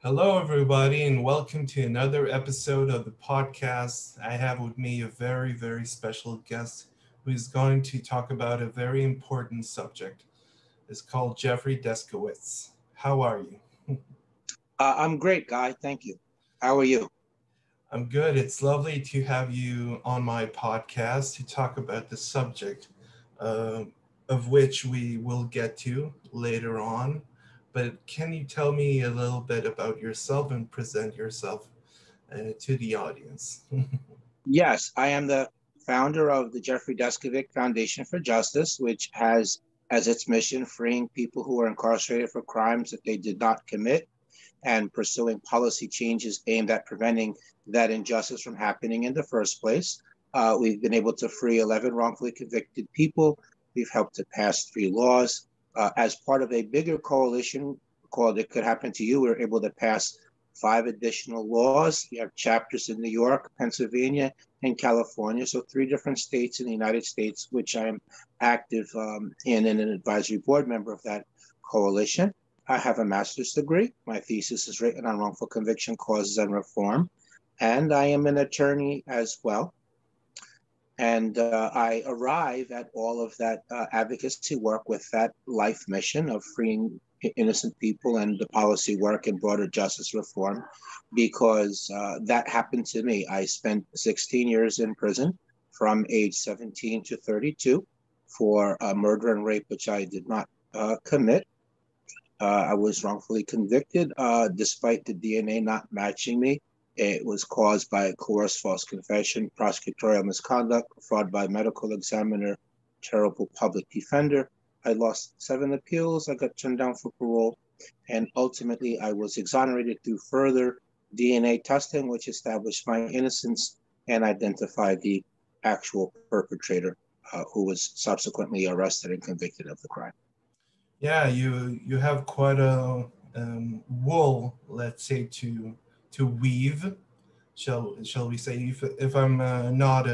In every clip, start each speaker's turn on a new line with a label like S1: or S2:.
S1: Hello, everybody, and welcome to another episode of the podcast. I have with me a very, very special guest who is going to talk about a very important subject. It's called Jeffrey Deskovic. How are you?
S2: I'm great, Guy. Thank you. How are you?
S1: I'm good. It's lovely to have you on my podcast to talk about the subject, uh, of which we will get to later on. But can you tell me a little bit about yourself and present yourself to the audience?
S2: Yes, I am the founder of the Jeffrey Deskovic Foundation for Justice, which has as its mission freeing people who are incarcerated for crimes that they did not commit and pursuing policy changes aimed at preventing that injustice from happening in the first place. We've been able to free 11 wrongfully convicted people. We've helped to pass 3 laws. As part of a bigger coalition called It Could Happen to You, we were able to pass 5 additional laws. We have chapters in New York, Pennsylvania, and California. So 3 different states in the United States, which I'm active in and an advisory board member of that coalition. I have a master's degree. My thesis is written on wrongful conviction causes and reform. And I am an attorney as well. And I arrive at all of that advocacy work with that life mission of freeing innocent people and the policy work and broader justice reform because that happened to me. I spent 16 years in prison from age 17 to 32 for murder and rape, which I did not commit. I was wrongfully convicted despite the DNA not matching me. It was caused by coerced false confession, prosecutorial misconduct, fraud by medical examiner, terrible public defender. I lost 7 appeals. I got turned down for parole. And ultimately, I was exonerated through further DNA testing, which established my innocence and identified the actual perpetrator who was subsequently arrested and convicted of the crime.
S1: Yeah, you have quite a wool, let's say, to weave. Shall we say? If I'm not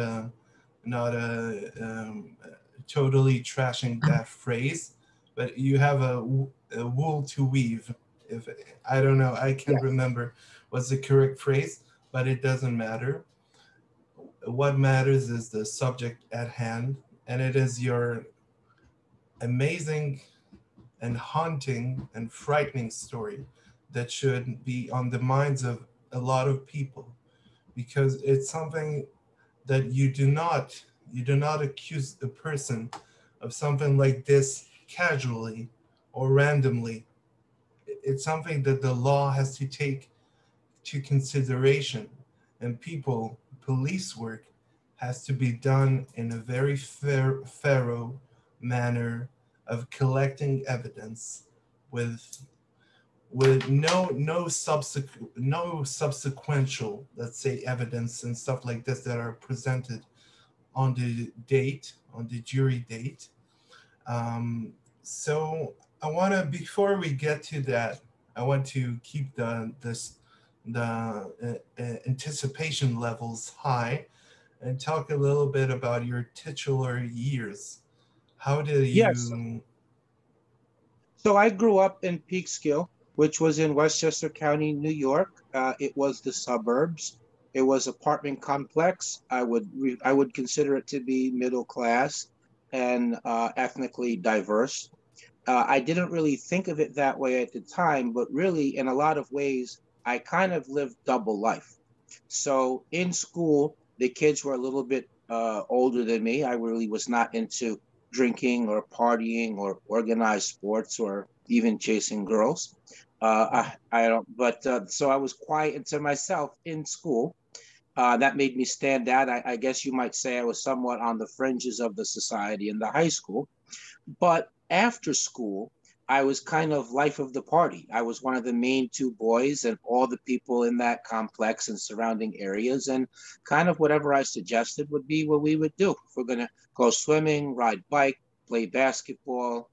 S1: totally trashing that phrase, but you have a wool to weave. If I don't know, I can't
S2: Yeah.
S1: remember what's the correct phrase, but it doesn't matter. What matters is the subject at hand, and it is your amazing and haunting and frightening story that should be on the minds of a lot of people because it's something that you do not accuse a person of something like this casually or randomly. It's something that the law has to take to consideration, and police work has to be done in a very thorough manner of collecting evidence with no subsequential, let's say, evidence and stuff like this that are presented on the jury date. So I want to, before we get to that, I want to keep the anticipation levels high and talk a little bit about your titular years. How did
S2: Yes.
S1: you?
S2: So I grew up in Peekskill, which was in Westchester County, New York. It was the suburbs. It was apartment complex. I would consider it to be middle class and ethnically diverse. I didn't really think of it that way at the time, but really, in a lot of ways, I kind of lived double life. So in school, the kids were a little bit older than me. I really was not into drinking or partying or organized sports or even chasing girls. I don't, but so I was quiet to myself in school. That made me stand out. I guess you might say I was somewhat on the fringes of the society in the high school. But after school, I was kind of life of the party. I was one of the main 2 boys, and all the people in that complex and surrounding areas. And kind of whatever I suggested would be what we would do. If we're going to go swimming, ride bike, play basketball,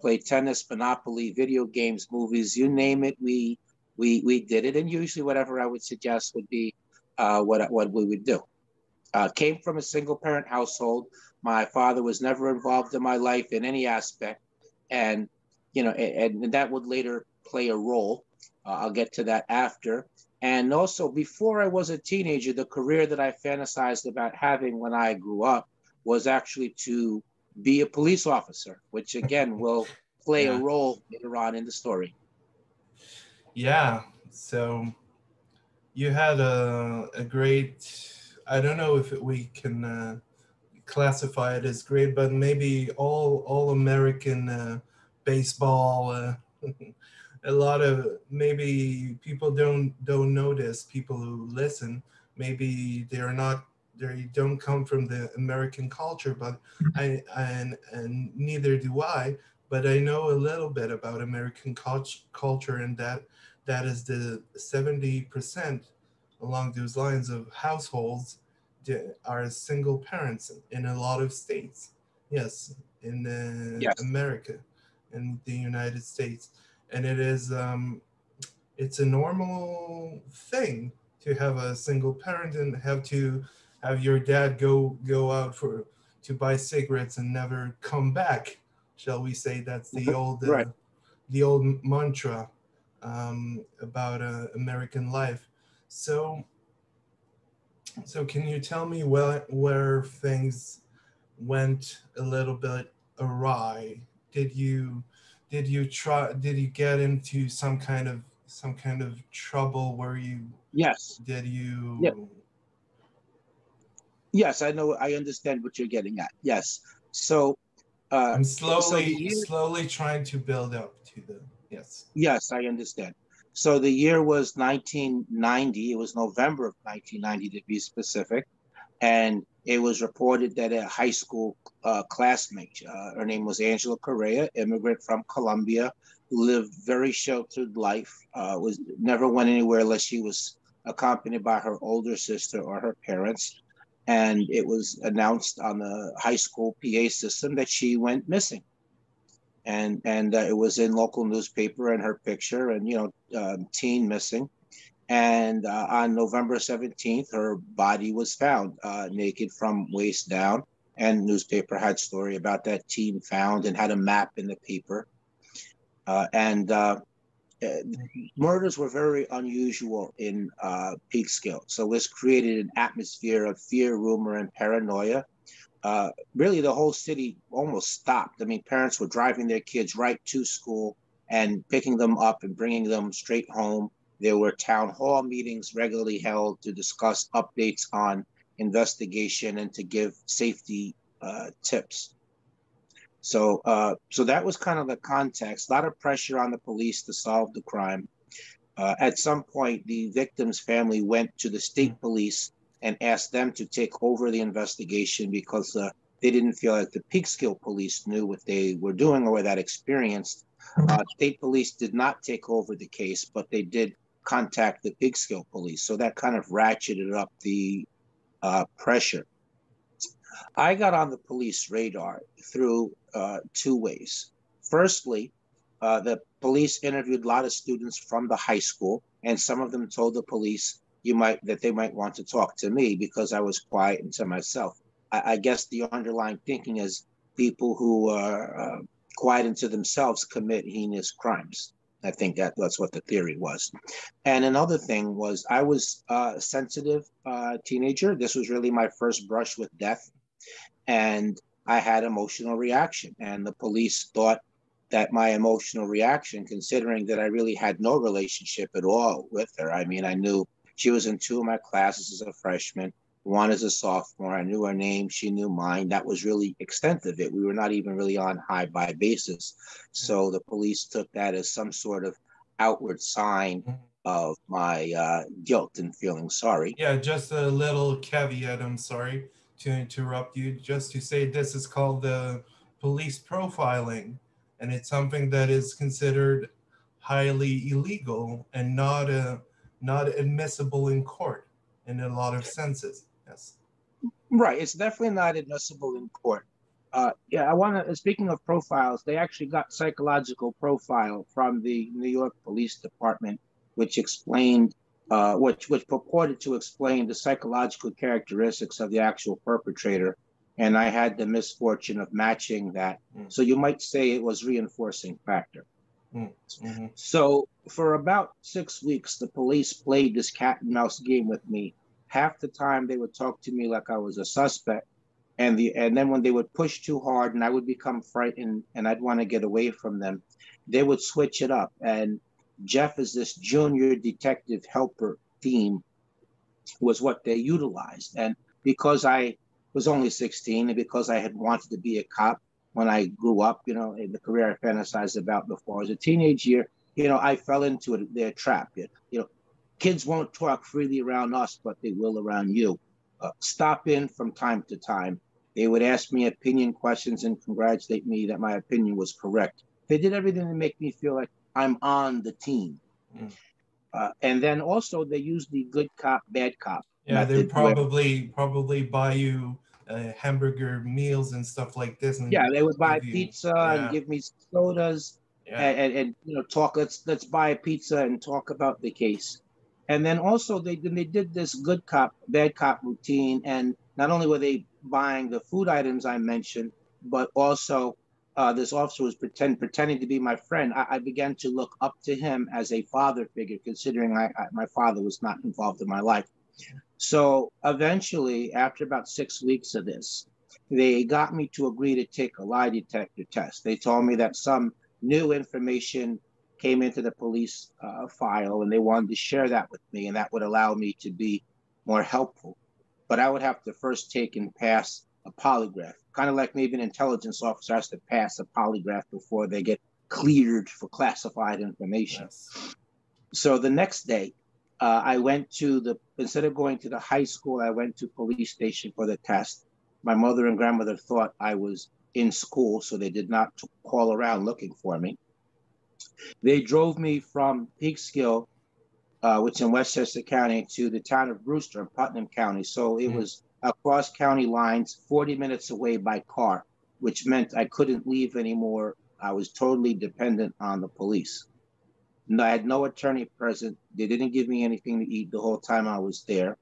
S2: play tennis, Monopoly, video games, movies, you name it, we did it. And usually, whatever I would suggest would be what we would do. Came from a single parent household. My father was never involved in my life in any aspect. And, and that would later play a role I'll get to that after. And also, before I was a teenager, the career that I fantasized about having when I grew up was actually to be a police officer, which again will play a
S1: Yeah.
S2: role later on in the story.
S1: Yeah. So you had a great, I don't know if we can classify it as great, but maybe all American baseball. A lot of maybe people don't notice. People who listen, maybe they're not they don't come from the American culture, but and neither do I. But I know a little bit about American culture, and that is the 70% along those lines of households are single parents in a lot of states. Yes, in
S2: Yes,
S1: America, in the United States, and it's a normal thing to have a single parent and have to have your dad go out for to buy cigarettes and never come back. Shall we say that's
S2: right.
S1: the old mantra about American life. So so can you tell me where things went a little bit awry? Did you did you get into some kind of trouble where you
S2: Yes.
S1: did
S2: Yeah.
S1: you
S2: Yes, I know. I understand what you're getting at. Yes. So, uh,
S1: I'm
S2: so the year.
S1: slowly trying to build up to the yes.
S2: Yes, I understand. So the year was 1990. It was November of 1990 to be specific. And it was reported that a high school classmate, her name was Angela Correa, immigrant from Colombia, who lived very sheltered life, was never went anywhere unless she was accompanied by her older sister or her parents. And it was announced on the high school PA system that she went missing. And it was in local newspaper and her picture and teen missing. And on November 17th, her body was found naked from waist down. And newspaper had story about that team found and had a map in the paper. And uh, Murders were very unusual in Peekskill. So this created an atmosphere of fear, rumor, and paranoia. Really, the whole city almost stopped. I mean, parents were driving their kids right to school and picking them up and bringing them straight home. There were town hall meetings regularly held to discuss updates on investigation and to give safety tips. So that was kind of the context. A lot of pressure on the police to solve the crime. At some point, the victim's family went to the
S1: Mm.
S2: state police and asked them to take over the investigation because they didn't feel like the Peekskill police knew what they were doing or were that experienced. State police did not take over the case, but they did contact the Peekskill police. So that kind of ratcheted up the pressure. I got on the police radar through two ways. Firstly, the police interviewed a lot of students from the high school, and some of them told the police that they might want to talk to me because I was quiet and to myself. I guess the underlying thinking is people who are quiet and to themselves commit heinous crimes. I think that's what the theory was. And another thing was I was a sensitive teenager. This was really my first brush with death, and I had emotional reaction. And the police thought that my emotional reaction, considering that I really had no relationship at all with her. I mean, I knew she was in two of my classes as a freshman, one as a sophomore. I knew her name, she knew mine. That was really extent of it. We were not even really on high by basis. So the police took that as some sort of outward sign
S1: Mhm.
S2: of my guilt and feeling sorry.
S1: Yeah, just a little caveat. I'm sorry to interrupt you. Just to say, this is called the police profiling, and it's something that is considered highly illegal and not admissible in court in a lot of senses. Yes.
S2: Right. It's definitely not admissible in court. Yeah, I want to, speaking of profiles, they actually got psychological profile from the New York Police Department, which explained, which purported to explain the psychological characteristics of the actual perpetrator. And I had the misfortune of matching that.
S1: Mm,
S2: So you might say it was reinforcing factor.
S1: mm, mhm,
S2: So For about 6 weeks, the police played this cat and mouse game with me. Half the time they would talk to me like I was a suspect, and then when they would push too hard and I would become frightened and I'd want to get away from them, they would switch it up. And Jeff is this junior detective helper theme was what they utilized. And because I was only 16 and because I had wanted to be a cop when I grew up, in the career I fantasized about before as a teenage year, I fell into their trap. Kids won't talk freely around us, but they will around you. Stop in from time to time. They would ask me opinion questions and congratulate me that my opinion was correct. They did everything to make me feel like I'm on the team.
S1: Mm.
S2: And then also they use the good cop, bad cop
S1: Yeah, they
S2: method where,
S1: probably buy you hamburger meals and stuff like this, and
S2: yeah, they would buy
S1: give you,
S2: pizza and
S1: yeah,
S2: give me sodas
S1: yeah.
S2: and talk. Let's buy a pizza and talk about the case. And then also they did this good cop, bad cop routine. And not only were they buying the food items I mentioned, but also this officer was pretending to be my friend. I began to look up to him as a father figure, considering my father was not involved in my life. So eventually, after about 6 weeks of this, they got me to agree to take a lie detector test. They told me that some new information came into the police file and they wanted to share that with me, and that would allow me to be more helpful. But I would have to first take and pass a polygraph, kind of like maybe an intelligence officer has to pass a polygraph before they get cleared for classified information.
S1: Yes.
S2: So the next day, I went to instead of going to the high school, I went to police station for the test. My mother and grandmother thought I was in school, so they did not call around looking for me. They drove me from Peekskill, which is in Westchester County, to the town of Brewster in Putnam County. So it
S1: Mm.
S2: was across county lines, 40 minutes away by car, which meant I couldn't leave anymore. I was totally dependent on the police. I had no attorney present. They didn't give me anything to eat the whole time I was there.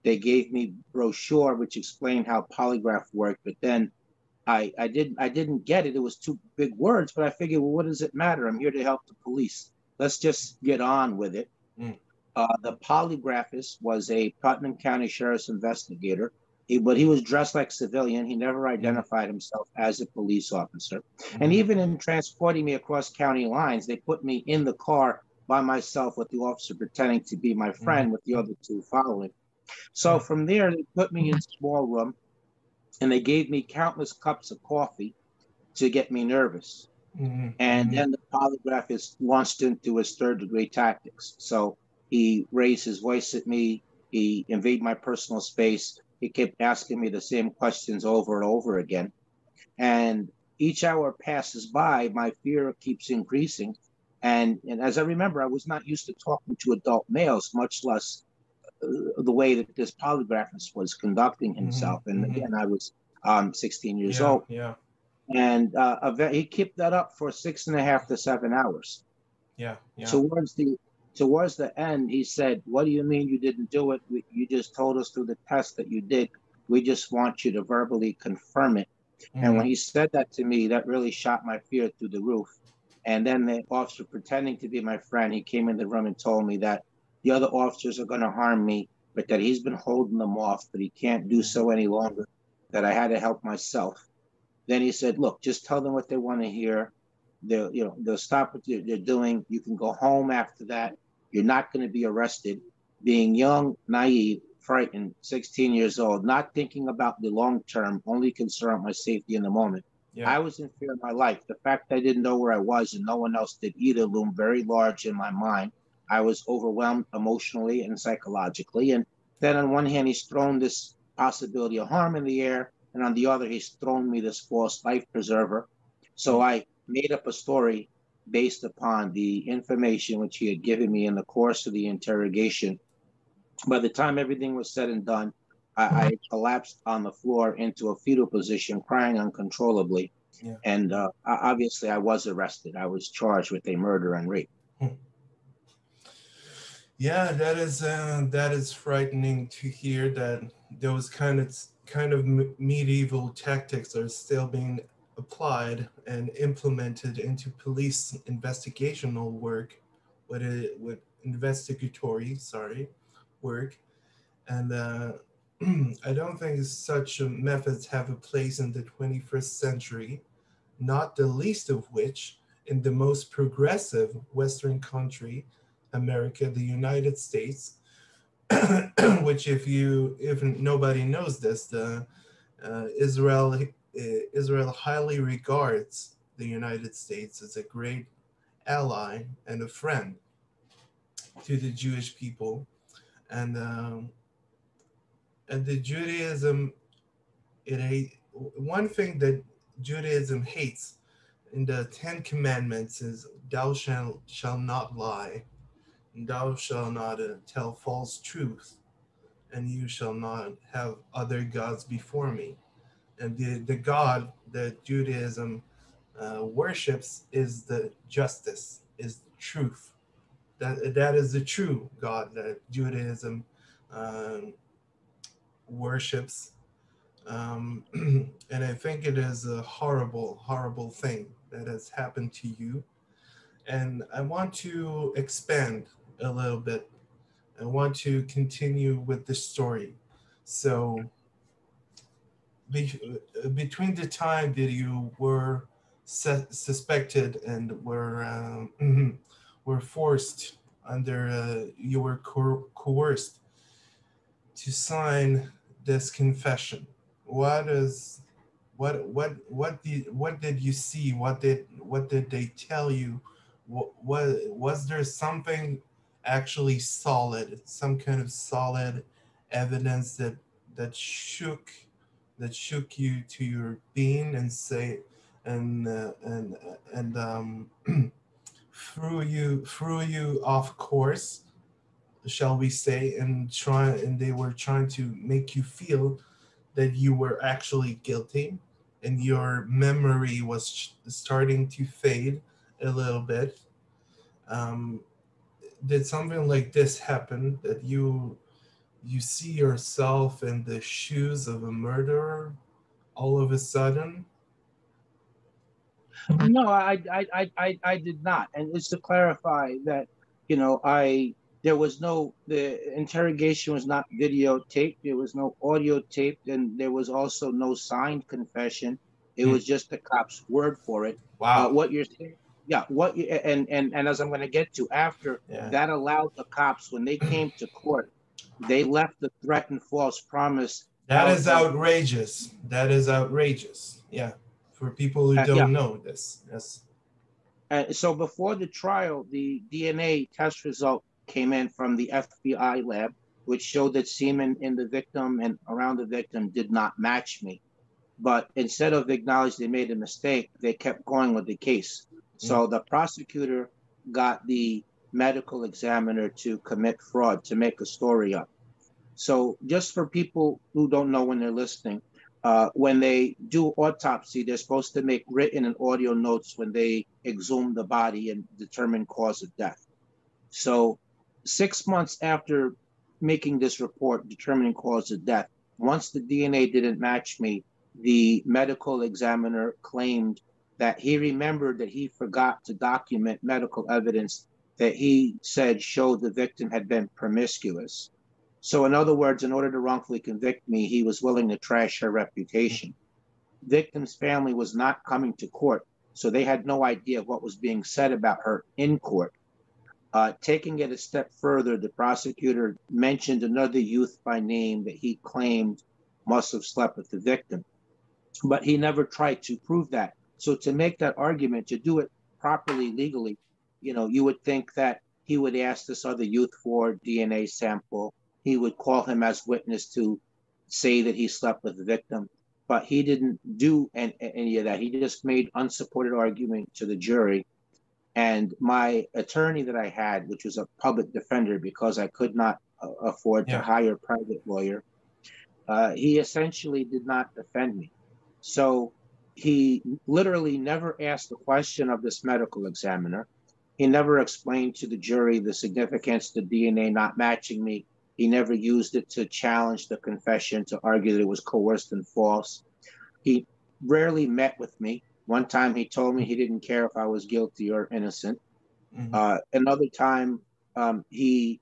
S2: They gave me brochure which explained how polygraph worked, but then I didn't get it. It was too big words, but I figured, well, what does it matter? I'm here to help the police. Let's just get on with it.
S1: Mm.
S2: The polygraphist was a Putnam County Sheriff's investigator, but he was dressed like civilian. He never
S1: Mm.
S2: identified himself as a police officer. And
S1: Mm-hmm.
S2: even in transporting me across county lines, they put me in the car by myself with the officer pretending to be my
S1: Mm-hmm.
S2: friend with the other two following. So
S1: Yeah.
S2: from there, they put me in a small room and they gave me countless cups of coffee to get me nervous.
S1: Mm-hmm.
S2: And
S1: Mm-hmm.
S2: then the polygraphist launched into his third degree tactics. So he raised his voice at me. He invaded my personal space. He kept asking me the same questions over and over again. And each hour passes by, my fear keeps increasing. And as I remember, I was not used to talking to adult males, much less the way that this polygraphist was conducting
S1: Mm-hmm.
S2: himself. And
S1: Mm-hmm.
S2: again, I was 16 years
S1: Yeah.
S2: old.
S1: Yeah.
S2: And he kept that up for 6.5 to 7 hours.
S1: Yeah. Yeah.
S2: Towards the towards the end, he said, "What do you mean you didn't do it? You just told us through the test that you did. We just want you to verbally confirm it." And
S1: Mm-hmm.
S2: when he said that to me, that really shot my fear through the roof. And then the officer, pretending to be my friend, he came in the room and told me that the other officers are going to harm me, but that he's been holding them off, but he can't do
S1: Mm-hmm.
S2: so any longer. That I had to help myself. Then he said, "Look, just tell them what they want to hear. They'll stop what they're doing. You can go home after that. You're not going to be arrested." Being young, naive, frightened, 16 years old, not thinking about the long term, only concerned with my safety in the moment.
S1: Yeah.
S2: I was in fear of my life. The fact that I didn't know where I was and no one else did either loomed very large in my mind. I was overwhelmed emotionally and psychologically. And then on one hand, he's thrown this possibility of harm in the air, and on the other, he's thrown me this false life preserver. So
S1: Mm.
S2: I made up a story based upon the information which he had given me in the course of the interrogation. By the time everything was said and done, I collapsed on the floor into a fetal position, crying uncontrollably.
S1: Yeah.
S2: And obviously, I was arrested. I was charged with a murder and rape.
S1: Hmm. Yeah, that is frightening to hear that those kind of medieval tactics are still being applied and implemented into police investigational work with investigatory, sorry, work, and I don't think such methods have a place in the 21st century, not the least of which in the most progressive Western country, America, the United States, which if nobody knows this, the Israel highly regards the United States as a great ally and a friend to the Jewish people, and the Judaism one thing that Judaism hates in the Ten Commandments is thou shall not lie, and thou shalt not tell false truth, and you shall not have other gods before me. And the God that Judaism worships is the justice, is the truth. That is the true God that Judaism um, worships. And I think it is a horrible, horrible thing that has happened to you. And I want to expand a little bit. I want to continue with the story. So, between the time that you were suspected and were forced under, you were coerced to sign this confession, what is what did you see? What did they tell you? What was there something actually solid, some kind of solid evidence that shook you to your being and say and threw you off course, shall we say, and they were trying to make you feel that you were actually guilty, and your memory was starting to fade a little bit. um, did something like this happen, that you see yourself in the shoes of a murderer all of a sudden?
S2: No, I did not. And just to clarify that, I there was no the interrogation was not videotaped. There was no audio taped, and there was also no signed confession. It
S1: Hmm.
S2: was just the cop's word for it.
S1: Wow.
S2: What you're saying, yeah. What you, and as I'm going to get to after
S1: Yeah.
S2: that allowed the cops when they came to court, they left the threat and false promise
S1: That
S2: out
S1: is
S2: of
S1: outrageous. That is outrageous. Yeah. For people who
S2: yeah.
S1: don't know this. Yes.
S2: So before the trial, the DNA test result came in from the FBI lab, which showed that semen in the victim and around the victim did not match me. But instead of acknowledging they made a mistake, they kept going with the case.
S1: Mm.
S2: So the prosecutor got the medical examiner to commit fraud, to make a story up. So, just for people who don't know when they're listening, when they do autopsy, they're supposed to make written and audio notes when they exhume the body and determine cause of death. So, 6 months after making this report determining cause of death, once the DNA didn't match me, the medical examiner claimed that he remembered that he forgot to document medical evidence that he said showed the victim had been promiscuous. So, in other words, in order to wrongfully convict me, he was willing to trash her reputation. Victim's family was not coming to court, so they had no idea what was being said about her in court. Taking it a step further, the prosecutor mentioned another youth by name that he claimed must have slept with the victim, but he never tried to prove that. So, to make that argument, to do it properly legally, you would think that he would ask this other youth for DNA sample. He would call him as witness to say that he slept with the victim, but he didn't do any of that. He just made unsupported argument to the jury. And my attorney that I had, which was a public defender because I could not afford to
S1: Yeah.
S2: hire a private lawyer, he essentially did not defend me. So he literally never asked a question of this medical examiner. He never explained to the jury the significance of the DNA not matching me. He never used it to challenge the confession, to argue that it was coerced and false. He rarely met with me. One time he told me he didn't care if I was guilty or innocent.
S1: Hmm.
S2: Another time, he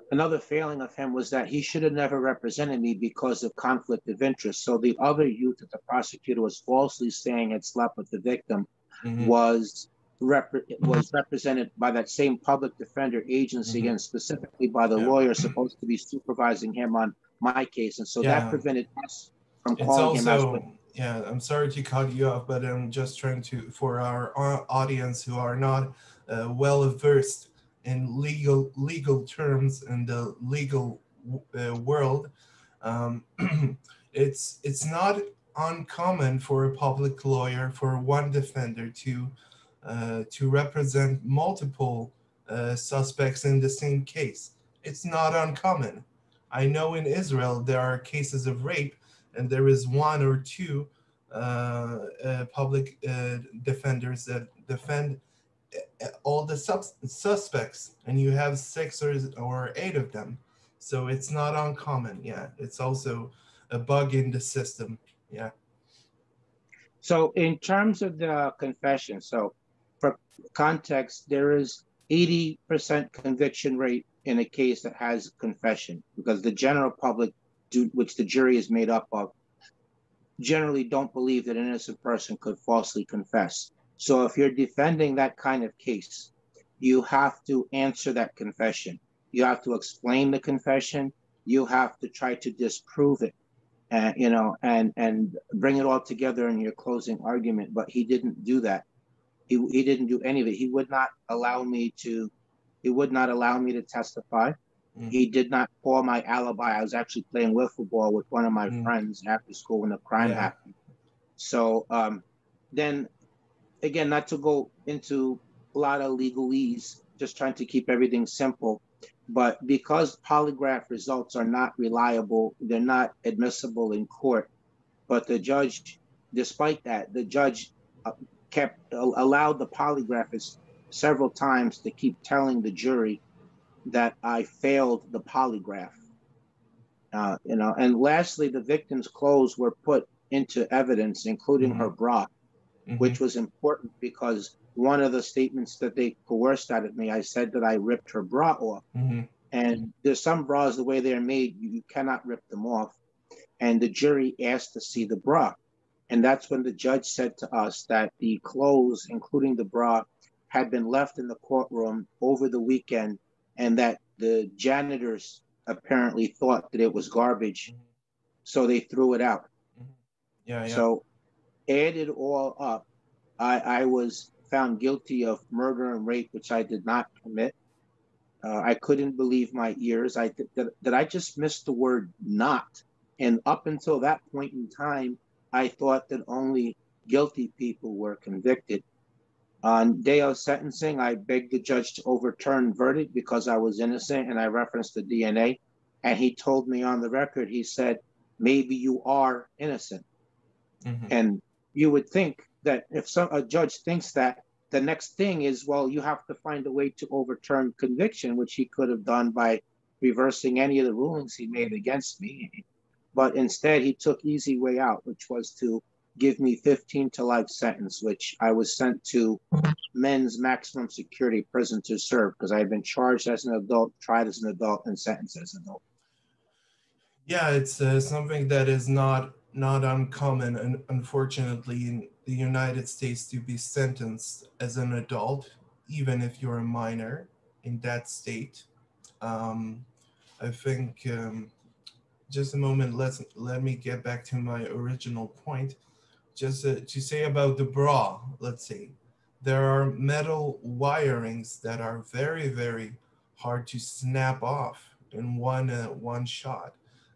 S2: another failing of him was that he should have never represented me because of conflict of interest. So the other youth that the prosecutor was falsely saying had slept with the victim
S1: Hmm.
S2: was was represented by that same public defender agency,
S1: Hmm.
S2: and specifically by the
S1: Yeah.
S2: lawyer supposed to be supervising him on my case, and so that
S1: Yeah.
S2: prevented us from
S1: It's
S2: calling him as
S1: also, yeah, I'm sorry to cut you off, but I'm just trying to, for our audience who are not well versed in legal terms in the legal world, um, it's not uncommon for a public lawyer, for one defender to represent multiple suspects in the same case. It's not uncommon. I know in Israel there are cases of rape, and there is one or two public defenders that defend all the suspects, and you have six or eight of them. So it's not uncommon. Yeah, it's also a bug in the system. Yeah.
S2: So, in terms of the confession, so for context, there is 80% conviction rate in a case that has confession, because the general public, which the jury is made up of, generally don't believe that an innocent person could falsely confess. So, if you're defending that kind of case, you have to answer that confession. You have to explain the confession. You have to try to disprove it, and and bring it all together in your closing argument. But he didn't do that. He didn't do any of it. He would not allow me to testify. He
S1: Mm-hmm.
S2: did not call my alibi. I was actually playing wiffle ball with one of my
S1: Mm-hmm.
S2: friends after school when the crime
S1: Yeah.
S2: happened. So then again, not to go into a lot of legalese, just trying to keep everything simple. But because polygraph results are not reliable, they're not admissible in court. But the judge, despite that, the judge kept allowed the polygraphist several times to keep telling the jury that I failed the polygraph. And lastly, the victim's clothes were put into evidence, including
S1: Mm-hmm.
S2: her bra,
S1: Mm-hmm.
S2: which was important because one of the statements that they coerced out of me, I said that I ripped her bra off.
S1: Mm-hmm.
S2: And there's some bras, the way they're made, you cannot rip them off. And the jury asked to see the bra. And that's when the judge said to us that the clothes, including the bra, had been left in the courtroom over the weekend, and that the janitors apparently thought that it was garbage, so they threw it out.
S1: Mm-hmm. Yeah. Yeah.
S2: So, added all up, I was found guilty of murder and rape, which I did not commit. I couldn't believe my ears. That I just missed the word not. And up until that point in time, I thought that only guilty people were convicted. On day of sentencing, I begged the judge to overturn verdict because I was innocent, and I referenced the DNA. And he told me on the record, he said, maybe you are innocent.
S1: Mm-hmm.
S2: And you would think that if a judge thinks that, the next thing is, well, you have to find a way to overturn conviction, which he could have done by reversing any of the rulings he made against me. But instead, he took easy way out, which was to give me 15 to life sentence, which I was sent to men's maximum security prison to serve because I had been charged as an adult, tried as an adult, and sentenced as an adult.
S1: Yeah, it's something that is not uncommon, and unfortunately, in the United States, to be sentenced as an adult, even if you're a minor in that state. Um, I think just a moment. Let me get back to my original point. Just to say about the bra. Let's say there are metal wirings that are very hard to snap off in one shot.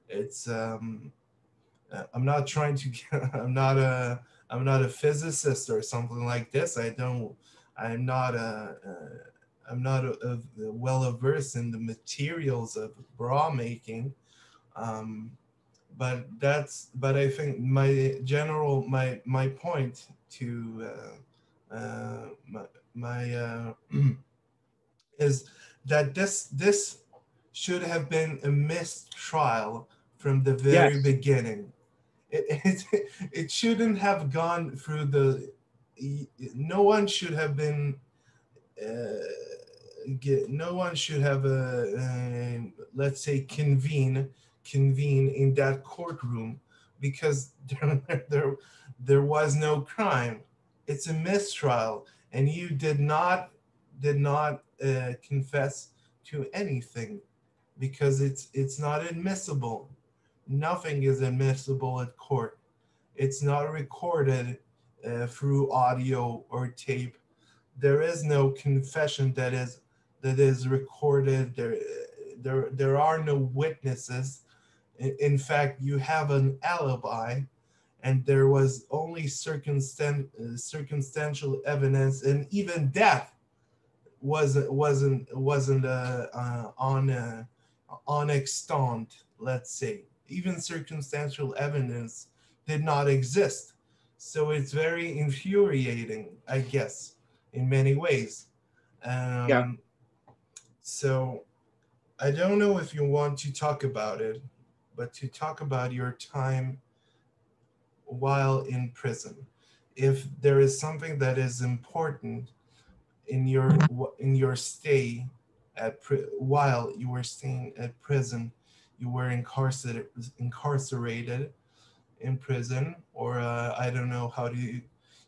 S1: It's I'm not trying to I'm not a physicist or something like this. I'm not I'm not well versed in the materials of bra making. um, but I think my point to my is that this should have been a missed trial from the very
S2: Yes.
S1: beginning. It shouldn't have gone through the. No one should have been no one should have let's say convene in that courtroom because there was no crime. It's a mistrial, and you did not confess to anything because it's not admissible. Nothing is admissible at court. It's not recorded through audio or tape. There is no confession that is recorded. There are no witnesses. In fact, you have an alibi, and there was only circumstantial evidence, and even death wasn't on extant. Let's say even circumstantial evidence did not exist. So it's very infuriating, I guess, in many ways.
S2: Yeah.
S1: Um, so I don't know if you want to talk about it, but to talk about your time while in prison. If there is something that is important in your stay while you were staying at prison, you were incarcerated in prison, or I don't know how do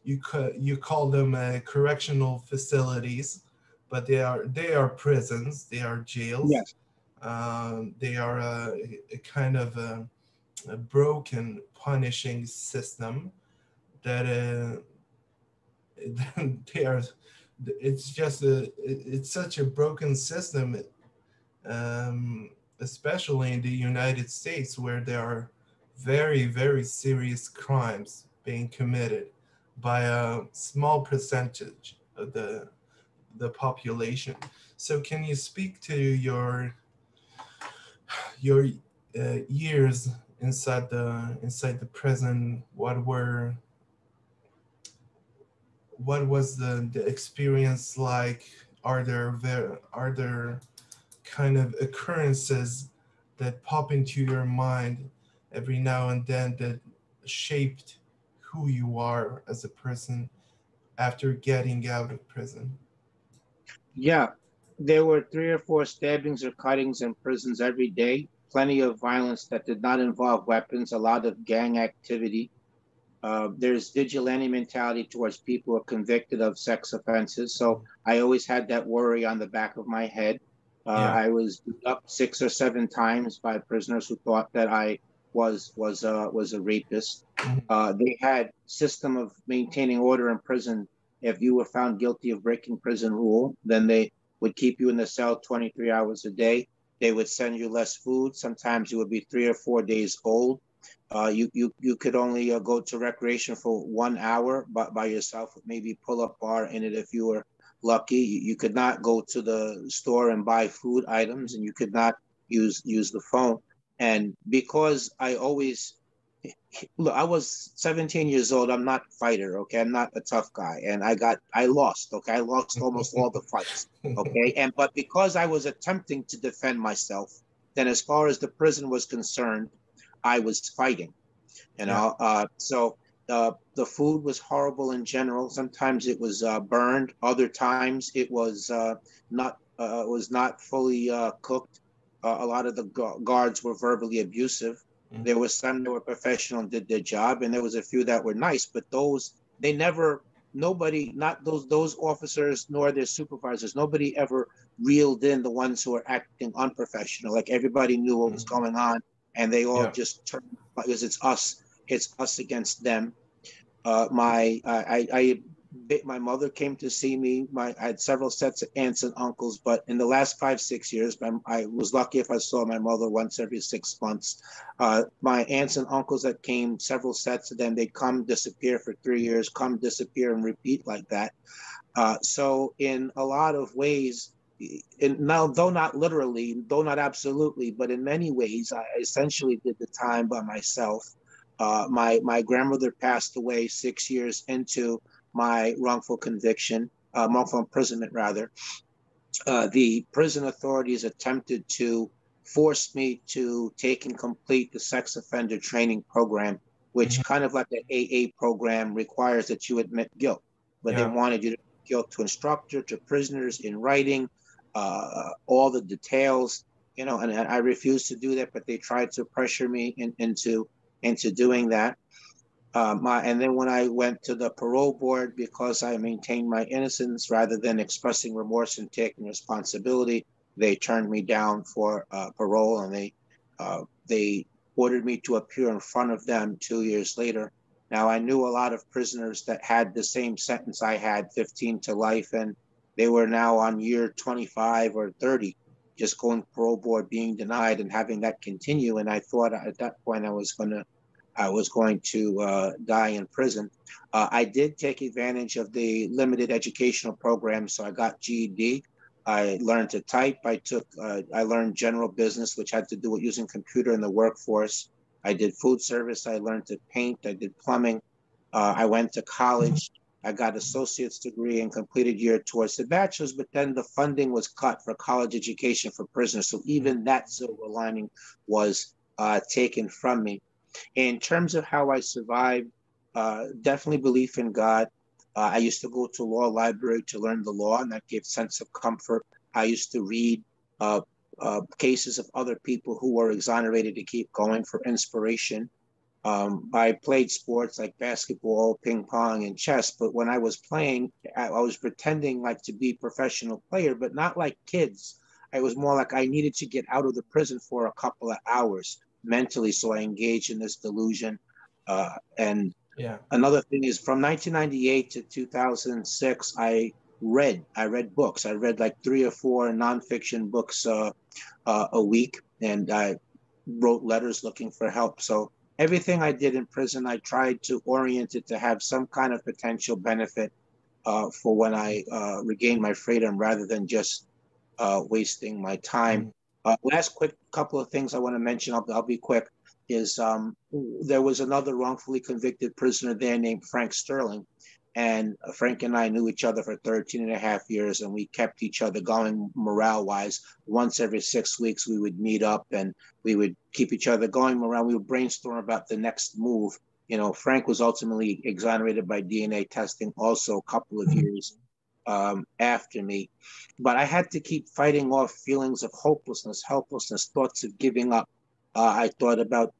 S1: you call them correctional facilities, but they are prisons, they are jails.
S2: Yes.
S1: They are a kind of a broken punishing system that they are. It's such a broken system, especially in the United States, where there are very, very serious crimes being committed by a small percentage of the population. So, can you speak to your years inside the prison? What was the experience like? Are there kind of occurrences that pop into your mind every now and then that shaped who you are as a person after getting out of prison?
S2: Yeah. There were 3 or 4 stabbings or cuttings in prisons every day. Plenty of violence that did not involve weapons. A lot of gang activity. There's vigilante mentality towards people who are convicted of sex offenses. So I always had that worry on the back of my head.
S1: Yeah.
S2: I was beat up 6 or 7 times by prisoners who thought that I was a rapist.
S1: Mhm.
S2: They had system of maintaining order in prison. If you were found guilty of breaking prison rule, then they would keep you in the cell 23 hours a day. They would send you less food. Sometimes you would be 3 or 4 days old. You could only go to recreation for 1 hour by yourself with maybe pull-up bar in it if you were lucky. You could not go to the store and buy food items, and you could not use the phone. And because I always look, I was 17 years old. I'm not a fighter, okay? I'm not a tough guy, and I lost, okay? I lost almost all the fights, okay? And but because I was attempting to defend myself, then as far as the prison was concerned, I was fighting.
S1: Yeah.
S2: So the food was horrible in general. Sometimes it was burned. Other times it was not fully cooked. A lot of the guards were verbally abusive.
S1: Mhm.
S2: There was some that were professional and did their job, and there was a few that were nice. But those they never nobody not those officers nor their supervisors nobody ever reeled in the ones who were acting unprofessional. Like everybody knew what was
S1: Mhm.
S2: going on, and they all
S1: Yeah.
S2: just turned because it's us against them. My mother came to see me. I had several sets of aunts and uncles, but in the last 5 6 years, I was lucky if I saw my mother once every 6 months. My aunts and uncles that came, several sets of them, they'd come, disappear for 3 years, come, disappear, and repeat like that. So in a lot of ways, now though not literally, though not absolutely, but in many ways, I essentially did the time by myself. My grandmother passed away 6 years into my wrongful imprisonment rather. The prison authorities attempted to force me to take and complete the sex offender training program,
S1: Mhm.
S2: which kind of like the AA program requires that you admit guilt, but they
S1: Yeah.
S2: wanted you to guilt to instructor to prisoners in writing, all the details, and I refused to do that, but they tried to pressure me into doing that. And then when I went to the parole board, because I maintained my innocence rather than expressing remorse and taking responsibility, they turned me down for parole, and they ordered me to appear in front of them 2 years later. Now, I knew a lot of prisoners that had the same sentence I had, 15 to life, and they were now on year 25 or 30, just going parole board, being denied, and having that continue. And I thought at that point I was going to die in prison. I did take advantage of the limited educational program, so I got GED. I learned to type. I learned general business, which had to do with using computer in the workforce. I did food service. I learned to paint. I did plumbing. I went to college. I got associate's degree and completed year towards the bachelor's, but then the funding was cut for college education for prisoners. So even that silver lining was taken from me. In terms of how I survived, definitely belief in God. I used to go to law library to learn the law, and that gave sense of comfort. I used to read uh, cases of other people who were exonerated to keep going for inspiration. I played sports like basketball, ping pong, and chess. But when I was playing, I was pretending like to be a professional player, but not like kids. I was more like I needed to get out of the prison for a couple of hours mentally, so I engaged in this delusion. And
S1: Yeah.
S2: another thing is from 1998 to 2006, I read books. I read like three or four nonfiction books a week, and I wrote letters looking for help. So everything I did in prison, I tried to orient it to have some kind of potential benefit for when I regained my freedom, rather than just wasting my time.
S1: Mm.
S2: Last quick couple of things I want to mention, I'll be quick, is there was another wrongfully convicted prisoner there named Frank Sterling. And Frank and I knew each other for 13 and a half years, and we kept each other going morale wise. Once every 6 weeks, we would meet up and we would keep each other going morale. We would brainstorm about the next move. Frank was ultimately exonerated by DNA testing also a couple of years after me. But I had to keep fighting off feelings of hopelessness, helplessness, thoughts of giving up. I thought about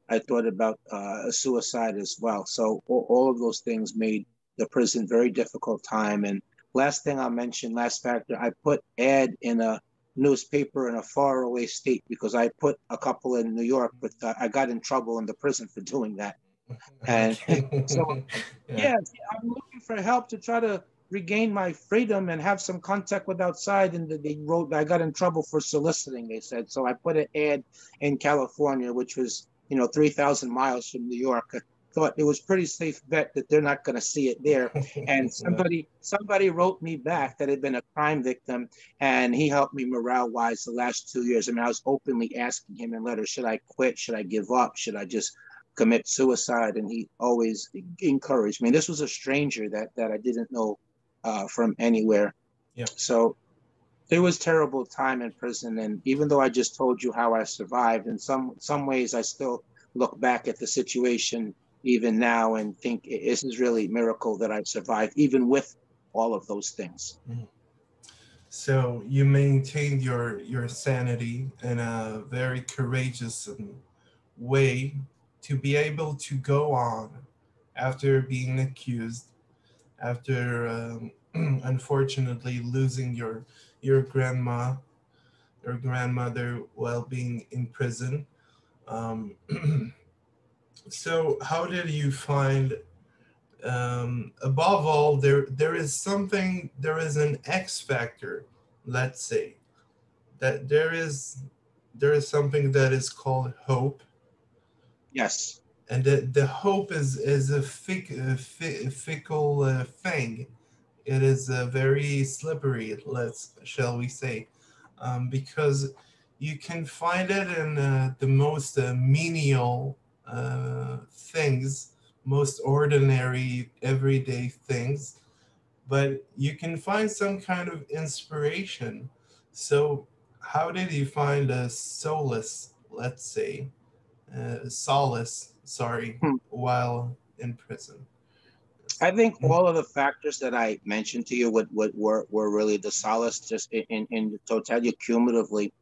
S2: suicide as well. So all of those things made the prison very difficult time. And last thing I'll mention, last factor, I put ad in a newspaper in a faraway state because I put a couple in New York, but I got in trouble in the prison for doing that. And so
S1: Okay. Yeah.
S2: yeah, I'm looking for help to try to regain my freedom and have some contact with outside. And they wrote, I got in trouble for soliciting, they said. So I put an ad in California, which was, 3,000 miles from New York. I thought it was pretty safe bet that they're not going to see it there. And
S1: Yeah.
S2: somebody wrote me back that had been a crime victim, and he helped me morale wise the last 2 years. I mean, I was openly asking him in letters, should I quit? Should I give up? Should I just commit suicide? And he always encouraged me. This was a stranger that I didn't know from anywhere.
S1: Yeah.
S2: So it was terrible time in prison. And even though I just told you how I survived, in some ways I still look back at the situation even now and think this is really a miracle that I survived, even with all of those things.
S1: Mhm. So you maintained your sanity in a very courageous way to be able to go on after being accused, after unfortunately losing your your grandmother while being in prison. Um, so how did you find, above all, there is something, there is an X factor, let's say, that there is something that is called hope,
S2: Yes.
S1: and the hope is a fickle thing. It is very slippery, let's shall we say, because you can find it in the most menial things, most ordinary everyday things, but you can find some kind of inspiration. So how did you find a solace, let's say, solace, sorry,
S2: Hmm.
S1: while in prison?
S2: I think
S1: Mm.
S2: all of the factors that I mentioned to you were really the solace just in the totality cumulatively.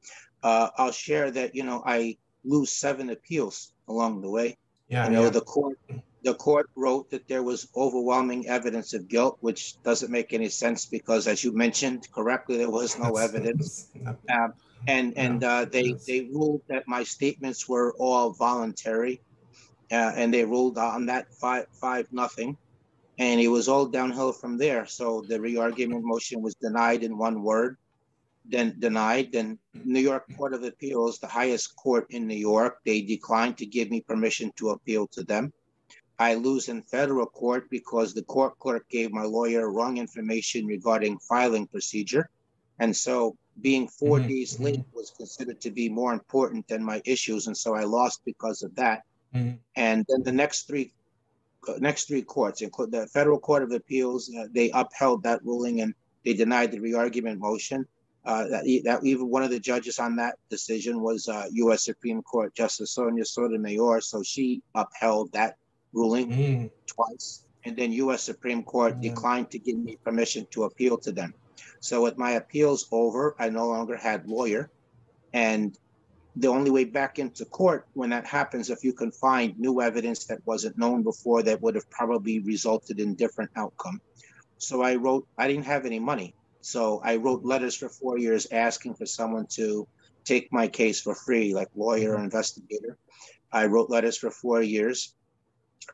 S2: I'll share that, I lose 7 appeals along the way.
S1: Yeah,
S2: You know,
S1: yeah.
S2: the court wrote that there was overwhelming evidence of guilt, which doesn't make any sense because, as you mentioned correctly, there was no evidence.
S1: No,
S2: Um, and
S1: no,
S2: they
S1: yes.
S2: they ruled that my statements were all voluntary, and they ruled on that five nothing, and it was all downhill from there. So the re-argument motion was denied in one word, then denied. Then New York Court of Appeals, the highest court in New York, they declined to give me permission to appeal to them. I lose in federal court because the court clerk gave my lawyer wrong information regarding filing procedure. And so being four
S1: Hmm.
S2: days
S1: Hmm.
S2: late was considered to be more important than my issues. And so I lost because of that.
S1: Hmm.
S2: And then the next three courts, include the Federal Court of Appeals, they upheld that ruling and they denied the re-argument motion. That even one of the judges on that decision was U.S. Supreme Court Justice Sonia Sotomayor, so she upheld that ruling
S1: Hmm.
S2: twice. And then U.S. Supreme Court
S1: Yeah.
S2: declined to give me permission to appeal to them. So with my appeals over, I no longer had lawyer, and the only way back into court when that happens if you can find new evidence that wasn't known before that would have probably resulted in different outcome. So I didn't have any money, so I wrote letters for 4 years asking for someone to take my case for free, like lawyer or
S1: Mhm.
S2: investigator. I wrote letters for 4 years,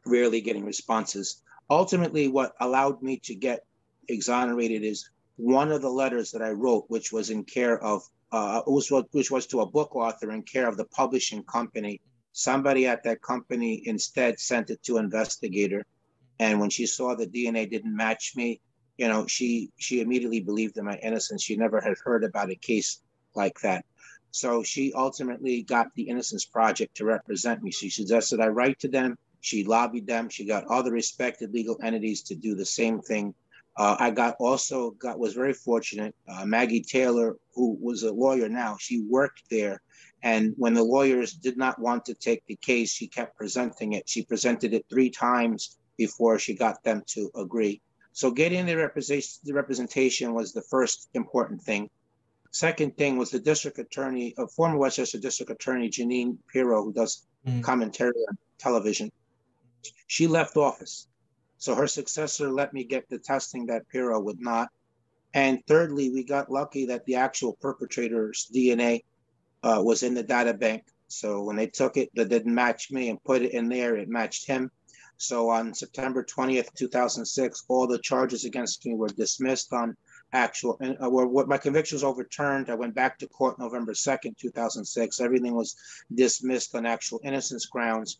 S2: rarely getting responses. Ultimately, what allowed me to get exonerated is one of the letters that I wrote, which was in care of, which was to a book author in care of the publishing company. Somebody at that company instead sent it to investigator, and when she saw the DNA didn't match me, she immediately believed in my innocence. She never had heard about a case like that. So she ultimately got the Innocence Project to represent me. She suggested I write to them. She lobbied them. She got other respected legal entities to do the same thing. Was very fortunate. Maggie Taylor, who was a lawyer now, she worked there. And when the lawyers did not want to take the case, she kept presenting it. She presented it 3 times before she got them to agree. So getting the representation was the first important thing. Second thing was the district attorney, former Westchester district attorney Janine Pirro, who does
S1: Mhm.
S2: commentary on television. She left office. So her successor let me get the testing that Pirro would not. And thirdly, we got lucky that the actual perpetrator's DNA was in the data bank. So when they took it, that didn't match me and put it in there, it matched him. So on September 20th, 2006, all the charges against me were dismissed on actual, what my conviction was overturned. I went back to court November 2nd, 2006. Everything was dismissed on actual innocence grounds,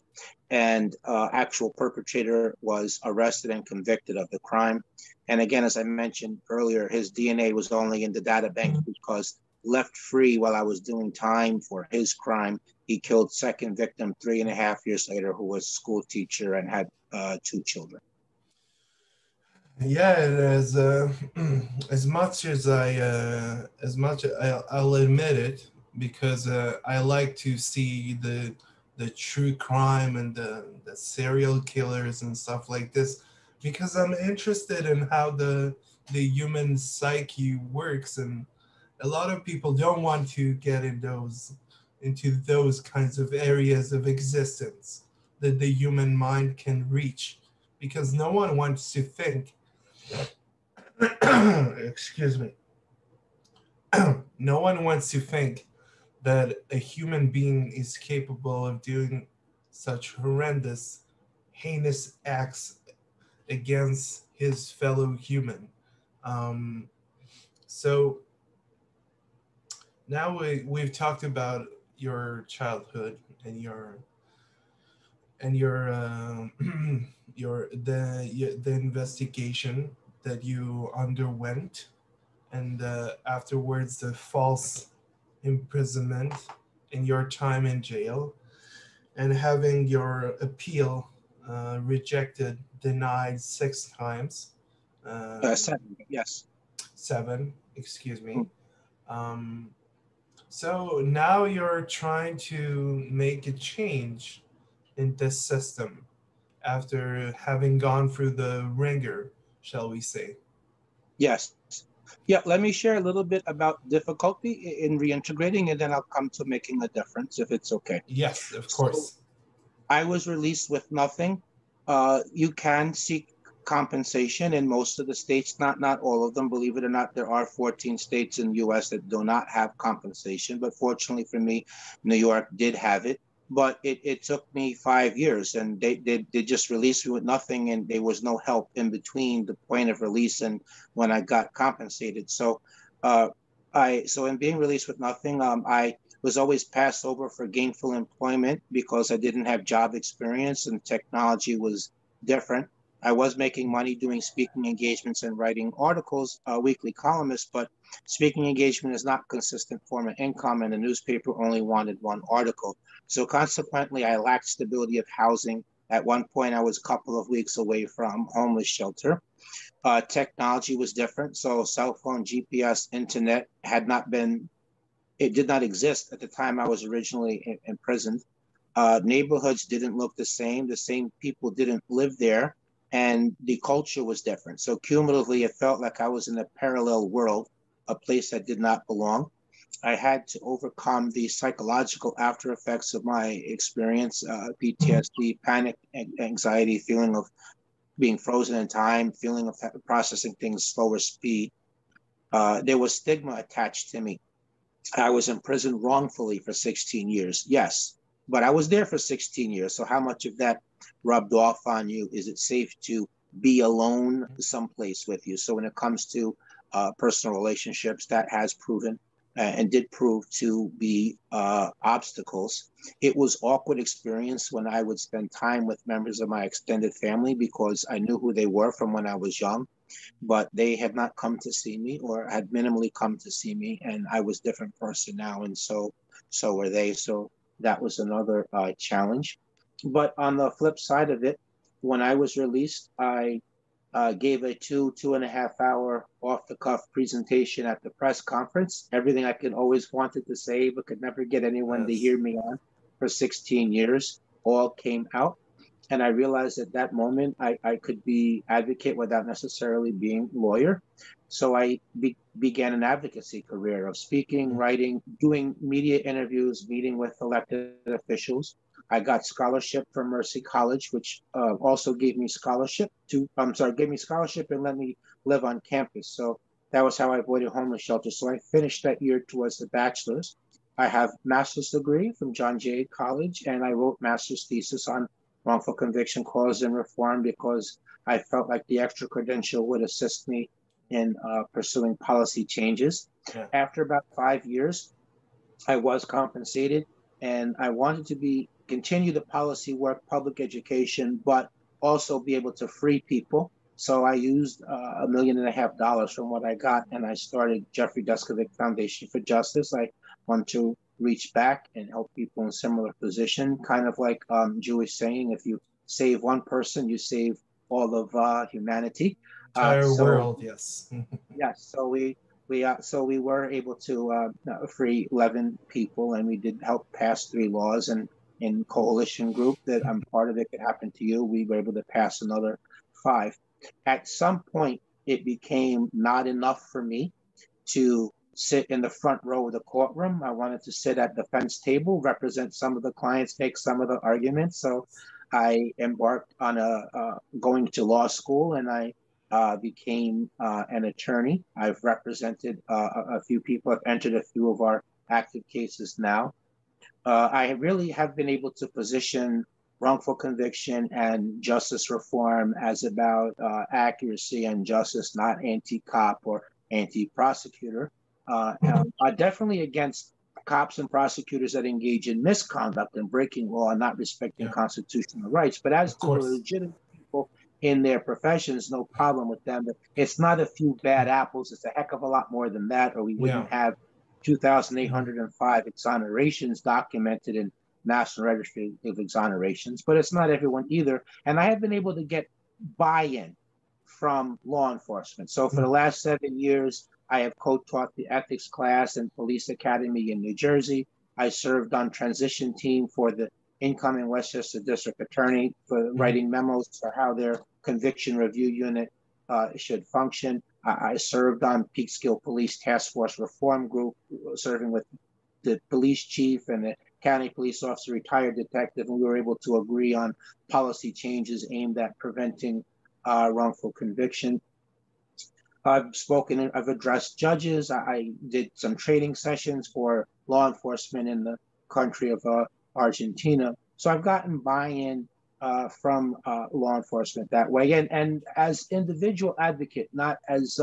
S2: and actual perpetrator was arrested and convicted of the crime. And again, as I mentioned earlier, his DNA was only in the data bank because left free while I was doing time for his crime, he killed second victim 3.5 years later, who was a school teacher and had 2 children.
S1: Yeah, it is. As much as I'll admit it, because I like to see the true crime and the serial killers and stuff like this, because I'm interested in how the human psyche works, and a lot of people don't want to get into those kinds of areas of existence that the human mind can reach, because no one wants to think excuse me. No one wants to think that a human being is capable of doing such horrendous, heinous acts against his fellow human. Um, so now we've talked about your childhood and your the investigation that you underwent, and afterwards the false imprisonment and your time in jail, and having your appeal rejected, denied 6 times, um,
S2: Seven, yes.
S1: seven, excuse me. Um, so now you're trying to make a change in this system after having gone through the ringer, shall we say.
S2: Yes. Yeah, let me share a little bit about difficulty in reintegrating, and then I'll come to making a difference if it's okay.
S1: Yes, of
S2: So
S1: course.
S2: I was released with nothing. You can seek compensation in most of the states, not all of them. Believe it or not, there are 14 states in the U.S. that do not have compensation. But fortunately for me, New York did have it. But it took me 5 years, and they just released me with nothing, and there was no help in between the point of release and when I got compensated. So, uh, in being released with nothing, I was always passed over for gainful employment because I didn't have job experience and technology was different. I was making money doing speaking engagements and writing articles, weekly columnist, but speaking engagement is not consistent form of income, and the newspaper only wanted one article. So consequently, I lacked stability of housing. At one point, I was a couple of weeks away from homeless shelter. Technology was different. So cell phone, GPS, internet had not been it did not exist at the time I was originally imprisoned. Neighborhoods didn't look the same. The same people didn't live there, and the culture was different. So cumulatively, it felt like I was in a parallel world, a place that did not belong. I had to overcome the psychological after effects of my experience, PTSD, panic, anxiety, feeling of being frozen in time, feeling of processing things slower speed. There was stigma attached to me. I was in prison wrongfully for 16 years. Yes, but I was there for 16 years. So how much of that rubbed off on you? Is it safe to be alone someplace with you? So when it comes to personal relationships, that has proven and did prove to be obstacles. It was awkward experience when I would spend time with members of my extended family because I knew who they were from when I was young, but they had not come to see me or had minimally come to see me, and I was a different person now, and so were they. So that was another challenge. But on the flip side of it, when I was released, I gave a 2.5 hour off the cuff presentation at the press conference. Everything I could always wanted to say, but could never get anyone to
S1: Yes.
S2: hear me on for 16 years, all came out. And I realized at that moment I could be advocate without necessarily being lawyer. So I began an advocacy career of speaking, writing, doing media interviews, meeting with elected officials. I got scholarship from Mercy College, which also gave me scholarship gave me scholarship and let me live on campus. So that was how I avoided homeless shelter. So I finished that year towards the bachelor's. I have master's degree from John Jay College, and I wrote master's thesis on wrongful conviction cause and reform because I felt like the extra credential would assist me in pursuing policy changes.
S1: Yeah.
S2: After about 5 years, I was compensated, and I wanted to be continue the policy work, public education, but also be able to free people. So I used $1.5 million from what I got, and I started Jeffrey Deskovic Foundation for Justice. I want to reach back and help people in similar position, kind of like Jewish saying, if you save one person, you save all of humanity.
S1: Entire
S2: So
S1: world, yes.
S2: yes, so we were able to free 11 people, and we did help pass 3 laws. And in coalition group that I'm part of, it could happen to you, we were able to pass another 5. At some point, it became not enough for me to sit in the front row of the courtroom. I wanted to sit at the defense table, represent some of the clients, make some of the arguments. So I embarked on going to law school, and I became an attorney. I've represented a few people. I've entered a few of our active cases now. I really have been able to position wrongful conviction and justice reform as about accuracy and justice, not anti-cop or anti-prosecutor. Definitely against cops and prosecutors that engage in misconduct and breaking law and not respecting
S1: Yeah,
S2: constitutional rights. But as
S1: of
S2: to the
S1: course.
S2: legitimate people in their professions, no problem with them. It's not a few bad apples. It's a heck of a lot more than that, or we
S1: Yeah.
S2: wouldn't have 2,805 exonerations documented in National Registry of Exonerations. But it's not everyone either. And I have been able to get buy-in from law enforcement. So for the last 7 years, I have co-taught the ethics class in Police Academy in New Jersey. I served on transition team for the incoming Westchester District Attorney for writing memos for how their conviction review unit should function. I served on Peekskill Police Task Force Reform Group, serving with the police chief and the county police officer, retired detective, and we were able to agree on policy changes aimed at preventing wrongful conviction. I've addressed judges. I did some training sessions for law enforcement in the country of Argentina. So I've gotten buy-in from law enforcement that way. And as individual advocate, not as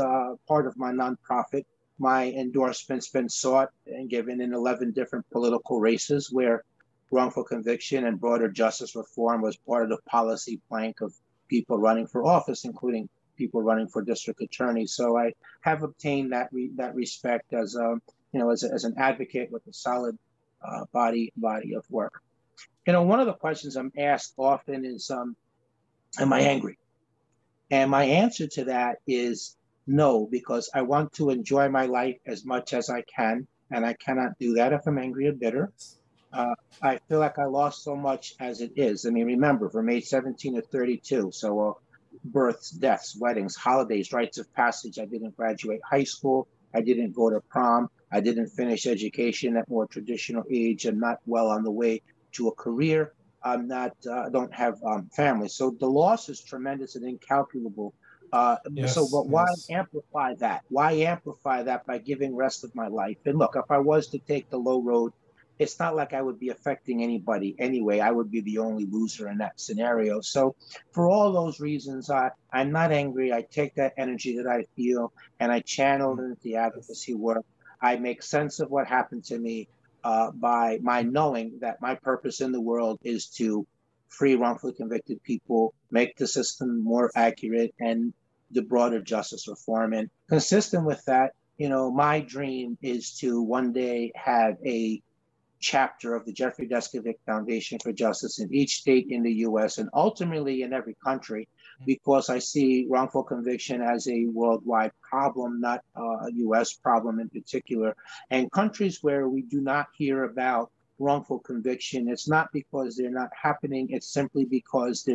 S2: part of my nonprofit, my endorsement's been sought and given in 11 different political races where wrongful conviction and broader justice reform was part of the policy plank of people running for office, including people running for district attorneys. So I have obtained that respect as as an advocate with a solid body of work. One of the questions I'm asked often is, am I angry? And my answer to that is no, because I want to enjoy my life as much as I can, and I cannot do that if I'm angry or bitter. I feel like I lost so much as it is. I mean, remember, from age 17 to 32, so births, deaths, weddings, holidays, rites of passage. I didn't graduate high school. I didn't go to prom. I didn't finish education at more traditional age. I'm not well on the way to a career. I'm not, don't have family. So the loss is tremendous and incalculable. But why amplify that? Why amplify that by giving rest of my life? And look, if I was to take the low road, it's not like I would be affecting anybody anyway. I would be the only loser in that scenario. So for all those reasons, I'm not angry. I take that energy that I feel and I channel it into the advocacy work. I make sense of what happened to me by my knowing that my purpose in the world is to free wrongfully convicted people, make the system more accurate, and the broader justice reform. And consistent with that, my dream is to one day have a chapter of the Jeffery Deskovic Foundation for Justice in each state in the U.S. and ultimately in every country, because I see wrongful conviction as a worldwide problem, not a U.S. problem in particular. And countries where we do not hear about wrongful conviction, it's not because they're not happening, it's simply because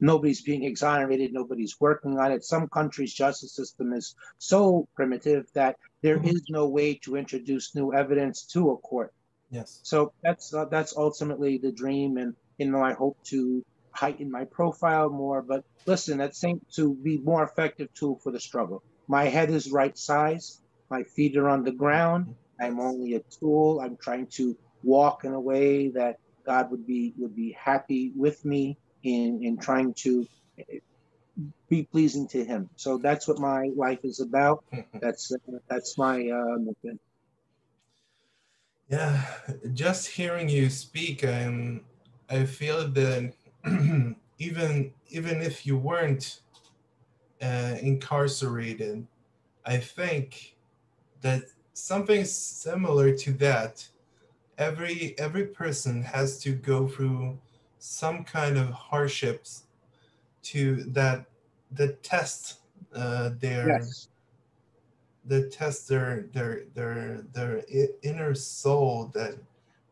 S2: nobody's being exonerated, nobody's working on it. Some countries' justice system is so primitive that there is no way to introduce new evidence to a court.
S1: Yes.
S2: So that's ultimately the dream, and I hope to heighten my profile more. But listen, that seems to be more effective tool for the struggle. My head is right size, my feet are on the ground. I'm only a tool. I'm trying to walk in a way that God would be happy with me in trying to be pleasing to Him. So that's what my life is about. That's my movement.
S1: Yeah, just hearing you speak, I feel that even if you weren't incarcerated, I think that something similar to that, every person has to go through some kind of hardships to that test their
S2: Yes.
S1: their inner soul,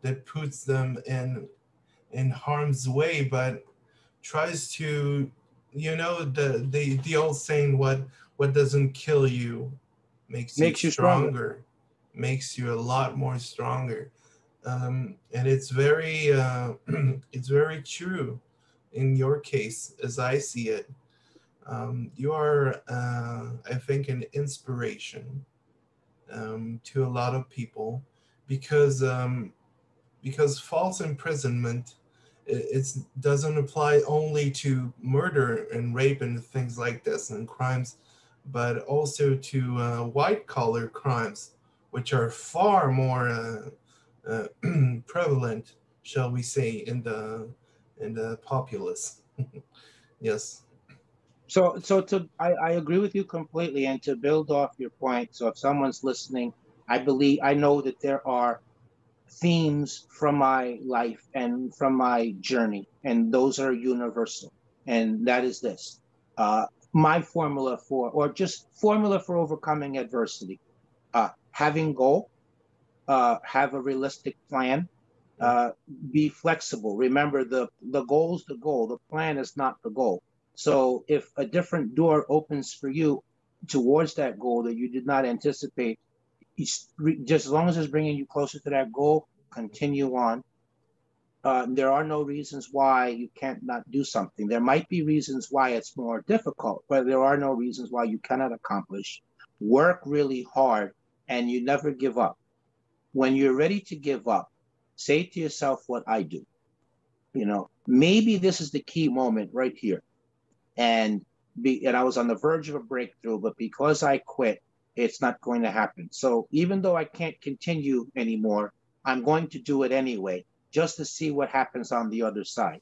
S1: that puts them in harm's way, but tries to, the old saying, what doesn't kill you makes you
S2: Makes you stronger.
S1: stronger, makes you a lot more stronger. And it's very it's very true in your case, as I see it. You are, I think, an inspiration to a lot of people, because false imprisonment, it doesn't apply only to murder and rape and things like this and crimes, but also to white collar crimes, which are far more prevalent, shall we say, in the populace. Yes.
S2: So I agree with you completely. And to build off your point, so if someone's listening, I know that there are themes from my life and from my journey, and those are universal. And that is this: my formula for overcoming adversity. Having goal, have a realistic plan,
S1: Yeah.
S2: Be flexible. Remember, the goal's the goal. The plan is not the goal. So if a different door opens for you towards that goal that you did not anticipate, just as long as it's bringing you closer to that goal, continue on. There are no reasons why you can't not do something. There might be reasons why it's more difficult, but there are no reasons why you cannot accomplish. Work really hard and you never give up. When you're ready to give up, say to yourself what I do. Maybe this is the key moment right here. And I was on the verge of a breakthrough, but because I quit, it's not going to happen. So even though I can't continue anymore, I'm going to do it anyway, just to see what happens on the other side.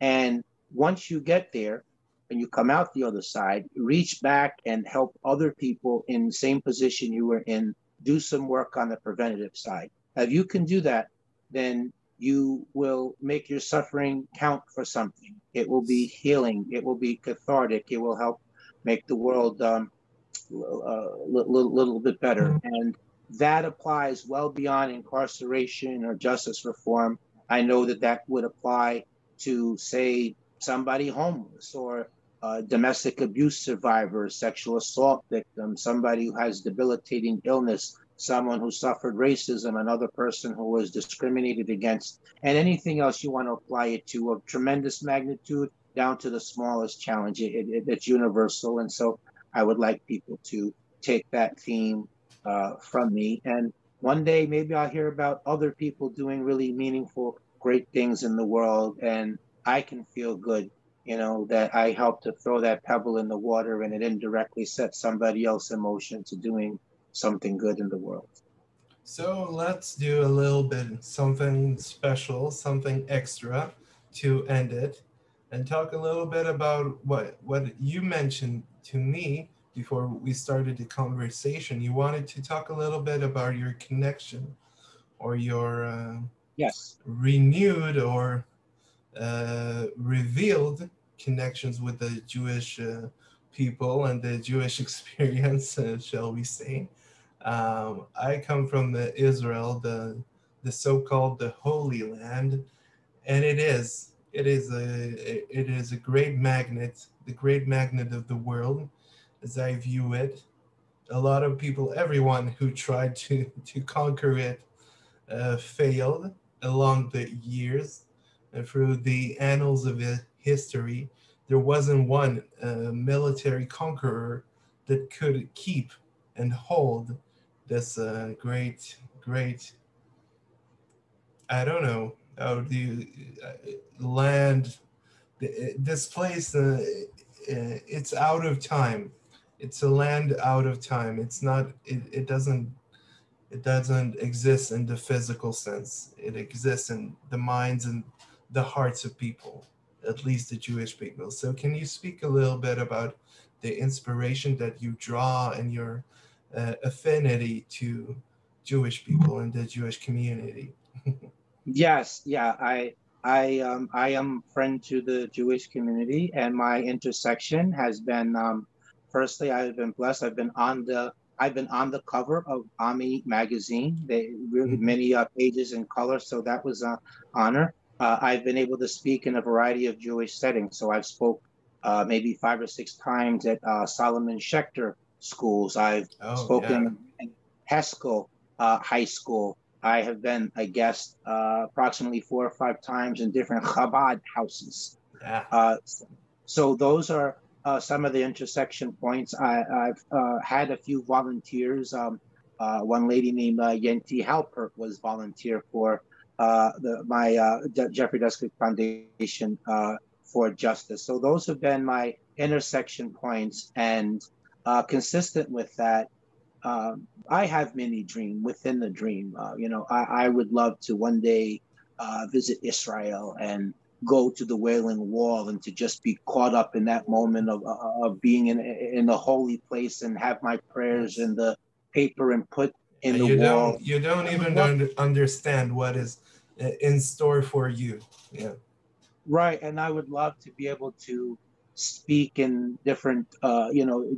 S2: And once you get there and you come out the other side, reach back and help other people in the same position you were in, do some work on the preventative side. If you can do that, then you will make your suffering count for something. It will be healing. It will be cathartic. It will help make the world little bit better. And that applies well beyond incarceration or justice reform. I know that that would apply to, say, somebody homeless or domestic abuse survivor, sexual assault victim, somebody who has debilitating illness, someone who suffered racism, another person who was discriminated against, and anything else you want to apply it to of tremendous magnitude down to the smallest challenge. It's universal. And so I would like people to take that theme from me. And one day, maybe I'll hear about other people doing really meaningful, great things in the world. And I can feel good, that I helped to throw that pebble in the water and it indirectly set somebody else in motion to doing something good in the world.
S1: So let's do a little bit something special, something extra to end it, and talk a little bit about what you mentioned to me before we started the conversation. You wanted to talk a little bit about your connection or your
S2: Yes.
S1: renewed or revealed connections with the Jewish people and the Jewish experience, shall we say. I come from Israel, the so-called the Holy Land, and it is a great magnet, the great magnet of the world, as I view it. A lot of people, everyone who tried to conquer it, failed along the years and through the annals of history. There wasn't one military conqueror that could keep and hold this great, I don't know, how do you, land, this place, it's out of time. It's a land out of time. It's not, it doesn't exist in the physical sense. It exists in the minds and the hearts of people, at least the Jewish people. So, can you speak a little bit about the inspiration that you draw and your affinity to Jewish people and the Jewish community?
S2: Yes, yeah, I am friend to the Jewish community, and my intersection has been firstly, I've been blessed. I've been on the cover of Ami magazine. They really
S1: Mhm.
S2: many pages in color, so that was an honor. I've been able to speak in a variety of Jewish settings. So I've spoke maybe 5 or 6 times at Solomon Schechter schools. I've
S1: Oh, yeah.
S2: spoken in Haskell High School. I have been a guest approximately 4 or 5 times in different Chabad houses.
S1: Yeah.
S2: Uh, so those are some of the intersection points. I've had a few volunteers. One lady named Yenti Halpert was volunteer for my Jeffrey Deskovic Foundation for Justice. So those have been my intersection points, and consistent with that, I have many dream within the dream. I would love to one day visit Israel and go to the Wailing Wall and to just be caught up in that moment of being in a holy place and have my prayers
S1: Yes.
S2: in the paper and put in the
S1: You
S2: wall.
S1: don't you don't
S2: I would
S1: even
S2: love,
S1: understand what is in store for you. Yeah.
S2: right, and I would love to be able to speak in different,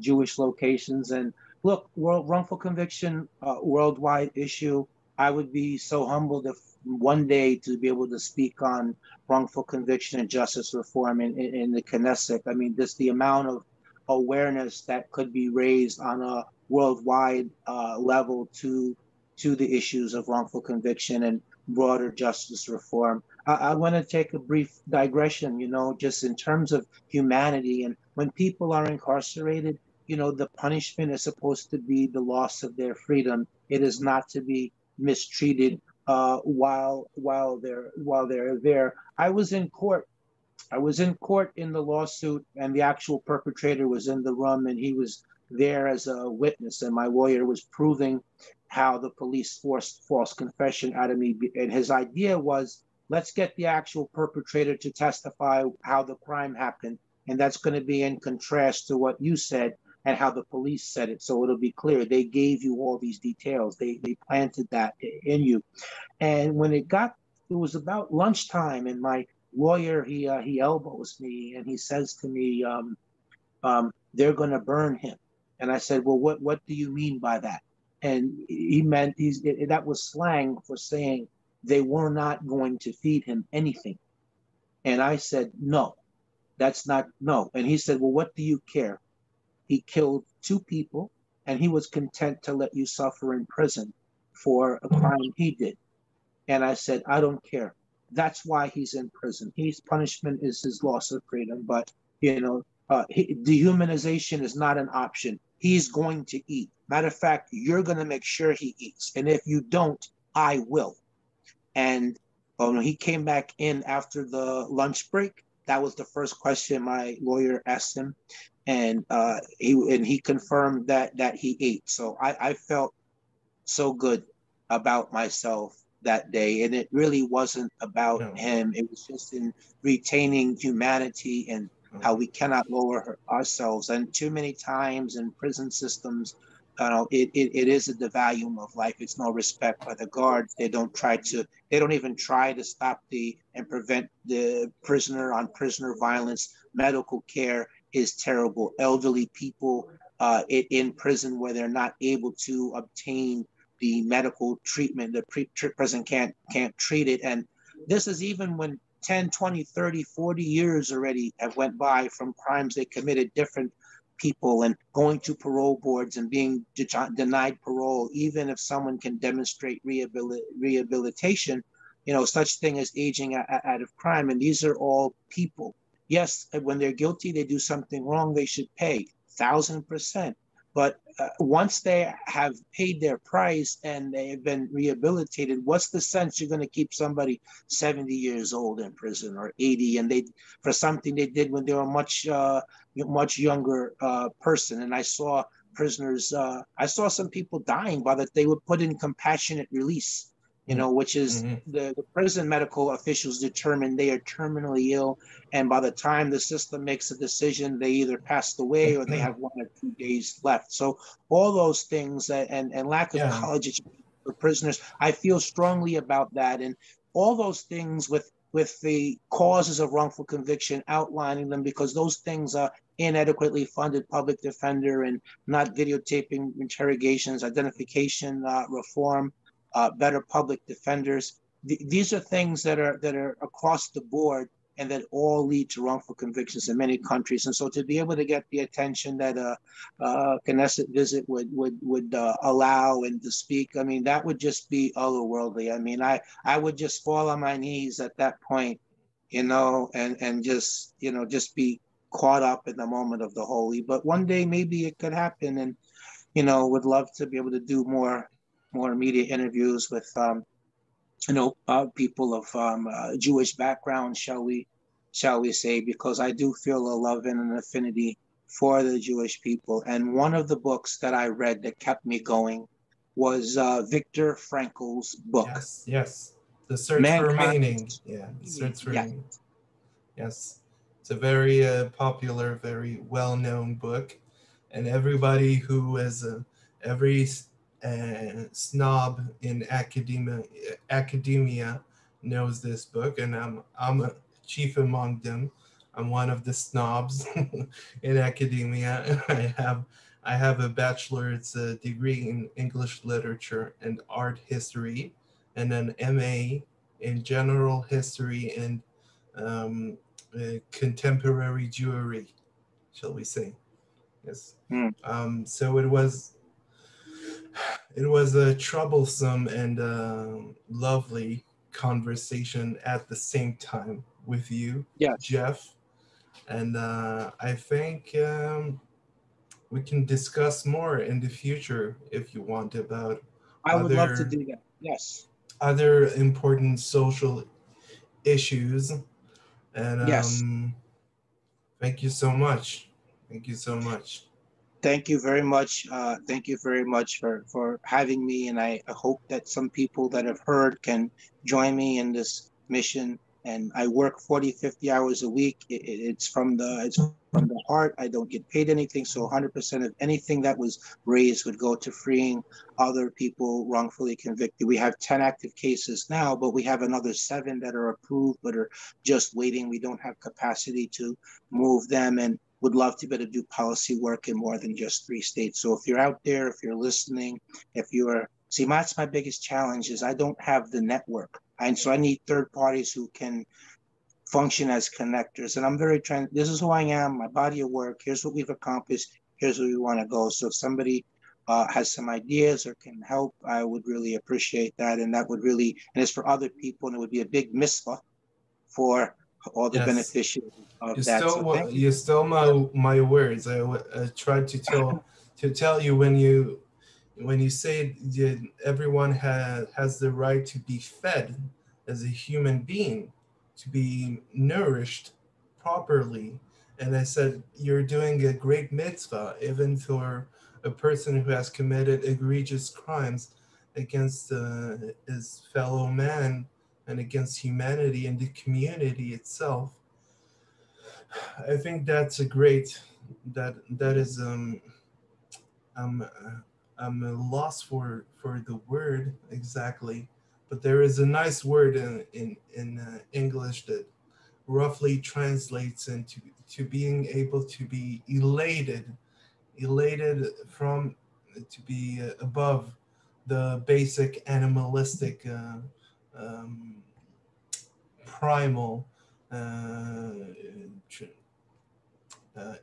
S2: Jewish locations. And look, wrongful conviction, worldwide issue. I would be so humbled if one day to be able to speak on wrongful conviction and justice reform in the Knesset. I mean, just the amount of awareness that could be raised on a worldwide level to the issues of wrongful conviction and broader justice reform. I want to take a brief digression, just in terms of humanity. And when people are incarcerated, the punishment is supposed to be the loss of their freedom. It is not to be mistreated while they're there. I was in court in the lawsuit, and the actual perpetrator was in the room, and he was there as a witness, and my lawyer was proving how the police forced false confession out of me. And his idea was, let's get the actual perpetrator to testify how the crime happened, and that's going to be in contrast to what you said and how the police said it. So it'll be clear. They gave you all these details. They planted that in you. And when it was about lunchtime, and my lawyer, he elbows me and he says to me, they're going to burn him. And I said, well, what do you mean by that? And he meant that was slang for saying they were not going to feed him anything. And I said, no, that's not, no. And he said, well, what do you care? He killed two people, and he was content to let you suffer in prison for a crime he did. And I said, I don't care. That's why he's in prison. His punishment is his loss of freedom. But, dehumanization is not an option. He's going to eat. Matter of fact, you're going to make sure he eats. And if you don't, I will. And he came back in after the lunch break. That was the first question my lawyer asked him. And he confirmed that he ate. So I felt so good about myself that day. And it really wasn't about him. It was just in retaining humanity and how we cannot lower ourselves. And too many times in prison systems, it is a devaluing of life. It's no respect by the guards. They don't even try to stop and prevent the prisoner on prisoner violence. Medical care is terrible. Elderly people in prison where they're not able to obtain the medical treatment, the prison can't treat it. And this is even when 10, 20, 30, 40 years already have went by from crimes they committed, different people, and going to parole boards and being denied parole, even if someone can demonstrate rehabilitation, such thing as aging out of crime. And these are all people. Yes, when they're guilty, they do something wrong, they should pay 1,000%. But once they have paid their price and they have been rehabilitated, what's the sense you're going to keep somebody 70 years old in prison or 80, and for something they did when they were much younger person? And I saw prisoners, I saw some people dying by that they would put in compassionate release, which is the prison medical officials determine they are terminally ill. And by the time the system makes a decision, they either passed away or they have 1 or 2 days left. So all those things and lack of college education for prisoners, I feel strongly about that. And all those things with the causes of wrongful conviction, outlining them, because those things are inadequately funded public defender and not videotaping interrogations, identification reform, better public defenders. These are things that are across the board and that all lead to wrongful convictions in many countries. And so to be able to get the attention that a Knesset visit would allow and to speak, I mean, that would just be otherworldly. I mean, I would just fall on my knees at that point, and just be caught up in the moment of the holy. But one day maybe it could happen, and would love to be able to do more media interviews with people of Jewish background, shall we say, because I do feel a love and an affinity for the Jewish people. And one of the books that I read that kept me going was Viktor Frankl's book.
S1: Yes. The Search for Meaning. Yeah, The Search for Meaning. Yes. It's a very popular, very well-known book. And everybody who is every snob in academia knows this book, and I'm a chief among them. I'm one of the snobs in academia. I have a bachelor's degree in English literature and art history, and an MA in general history and um, contemporary Jewry, shall we say? Yes.
S2: Mm.
S1: So it was a troublesome and lovely conversation at the same time with you,
S2: Yes,
S1: Jeff. And I think we can discuss more in the future if you want about
S2: I would love to
S1: other
S2: do that. Yes,
S1: other important social issues. And
S2: yes.
S1: thank you so much. Thank you so much.
S2: Thank you very much. Thank you very much for having me. And I hope that some people that have heard can join me in this mission. And I work 40, 50 hours a week. It's from the heart. I don't get paid anything. So 100% of anything that was raised would go to freeing other people wrongfully convicted. We have 10 active cases now, but we have another seven that are approved but are just waiting. We don't have capacity to move them. And would love to be able to do policy work in more than just three states. So if you're out there, if you're listening, if you're see, that's my biggest challenge is I don't have the network. And so I need third parties who can function as connectors. And I'm very trying, this is who I am, my body of work, here's what we've accomplished, here's where we want to go. So if somebody has some ideas or can help, I would really appreciate that. And that would really, and it's for other people, and it would be a big mitzvah for all the
S1: Yes.
S2: beneficiaries
S1: You
S2: of that.
S1: stole
S2: So thank you.
S1: you stole my words. I tried to tell you when you say that everyone has the right to be fed as a human being, to be nourished properly. And I said, you're doing a great mitzvah, even for a person who has committed egregious crimes against his fellow man and against humanity and the community itself. I think that's a great that is I'm I'm lost for the word exactly, but there is a nice word in English that roughly translates into to being able to be elated from to be above the basic animalistic um, primal uh,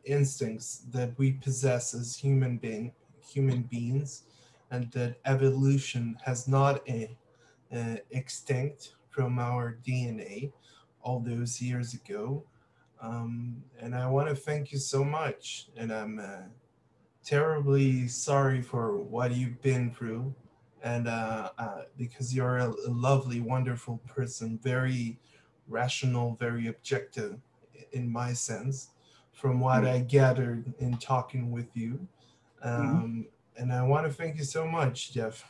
S1: instincts that we possess as human beings, and that evolution has not extinct from our DNA all those years ago. And I want to thank you so much, and I'm terribly sorry for what you've been through, and because you're a lovely, wonderful person, very rational, very objective, in my sense, from what I gathered in talking with you.
S2: Mhm.
S1: And I want to thank you so much, Jeff.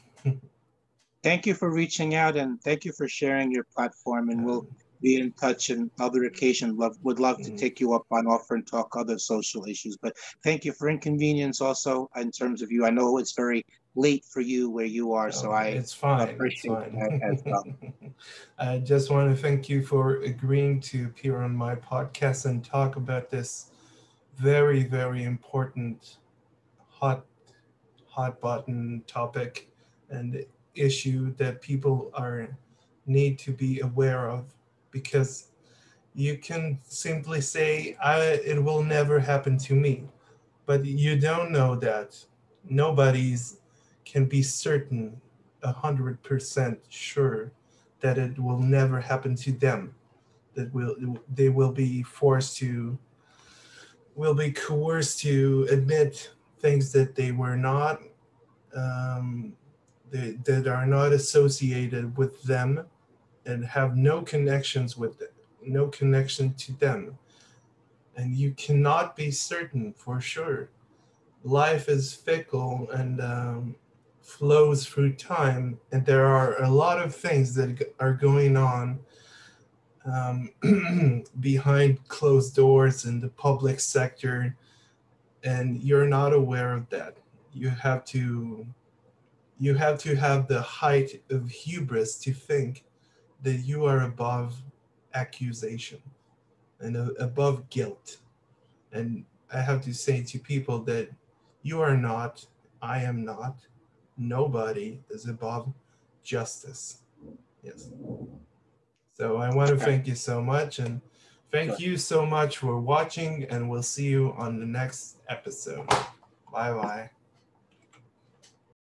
S2: Thank you for reaching out and thank you for sharing your platform. And we'll
S1: Um,
S2: be in touch in other occasions. Would love to
S1: mm,
S2: take you up on offer and talk other social issues. But thank you for inconvenience also in terms of you. I know it's very late for you where you are, so
S1: oh,
S2: I
S1: it's fine. It's
S2: appreciate that as well.
S1: fine. I just want to thank you for agreeing to appear on my podcast and talk about this very, very important hot hot button topic and issue that people are need to be aware of, because you can simply say it will never happen to me, but you don't know that. Nobody's can be certain 100% sure that it will never happen to them, that they will be coerced to admit things that they were not, um, that are not associated with them and have no connections with them, no connection to them. And you cannot be certain for sure. Life is fickle and flows through time, and there are a lot of things that are going on behind closed doors in the public sector, and you're not aware of that. You have to have the height of hubris to think that you are above accusation and above guilt. And I have to say to people that You are not. I am not. Nobody is above justice. Yes. So I want to
S2: All right.
S1: thank you so much, and thank
S2: Sure.
S1: you so much for watching, and we'll see you on the next episode. Bye bye.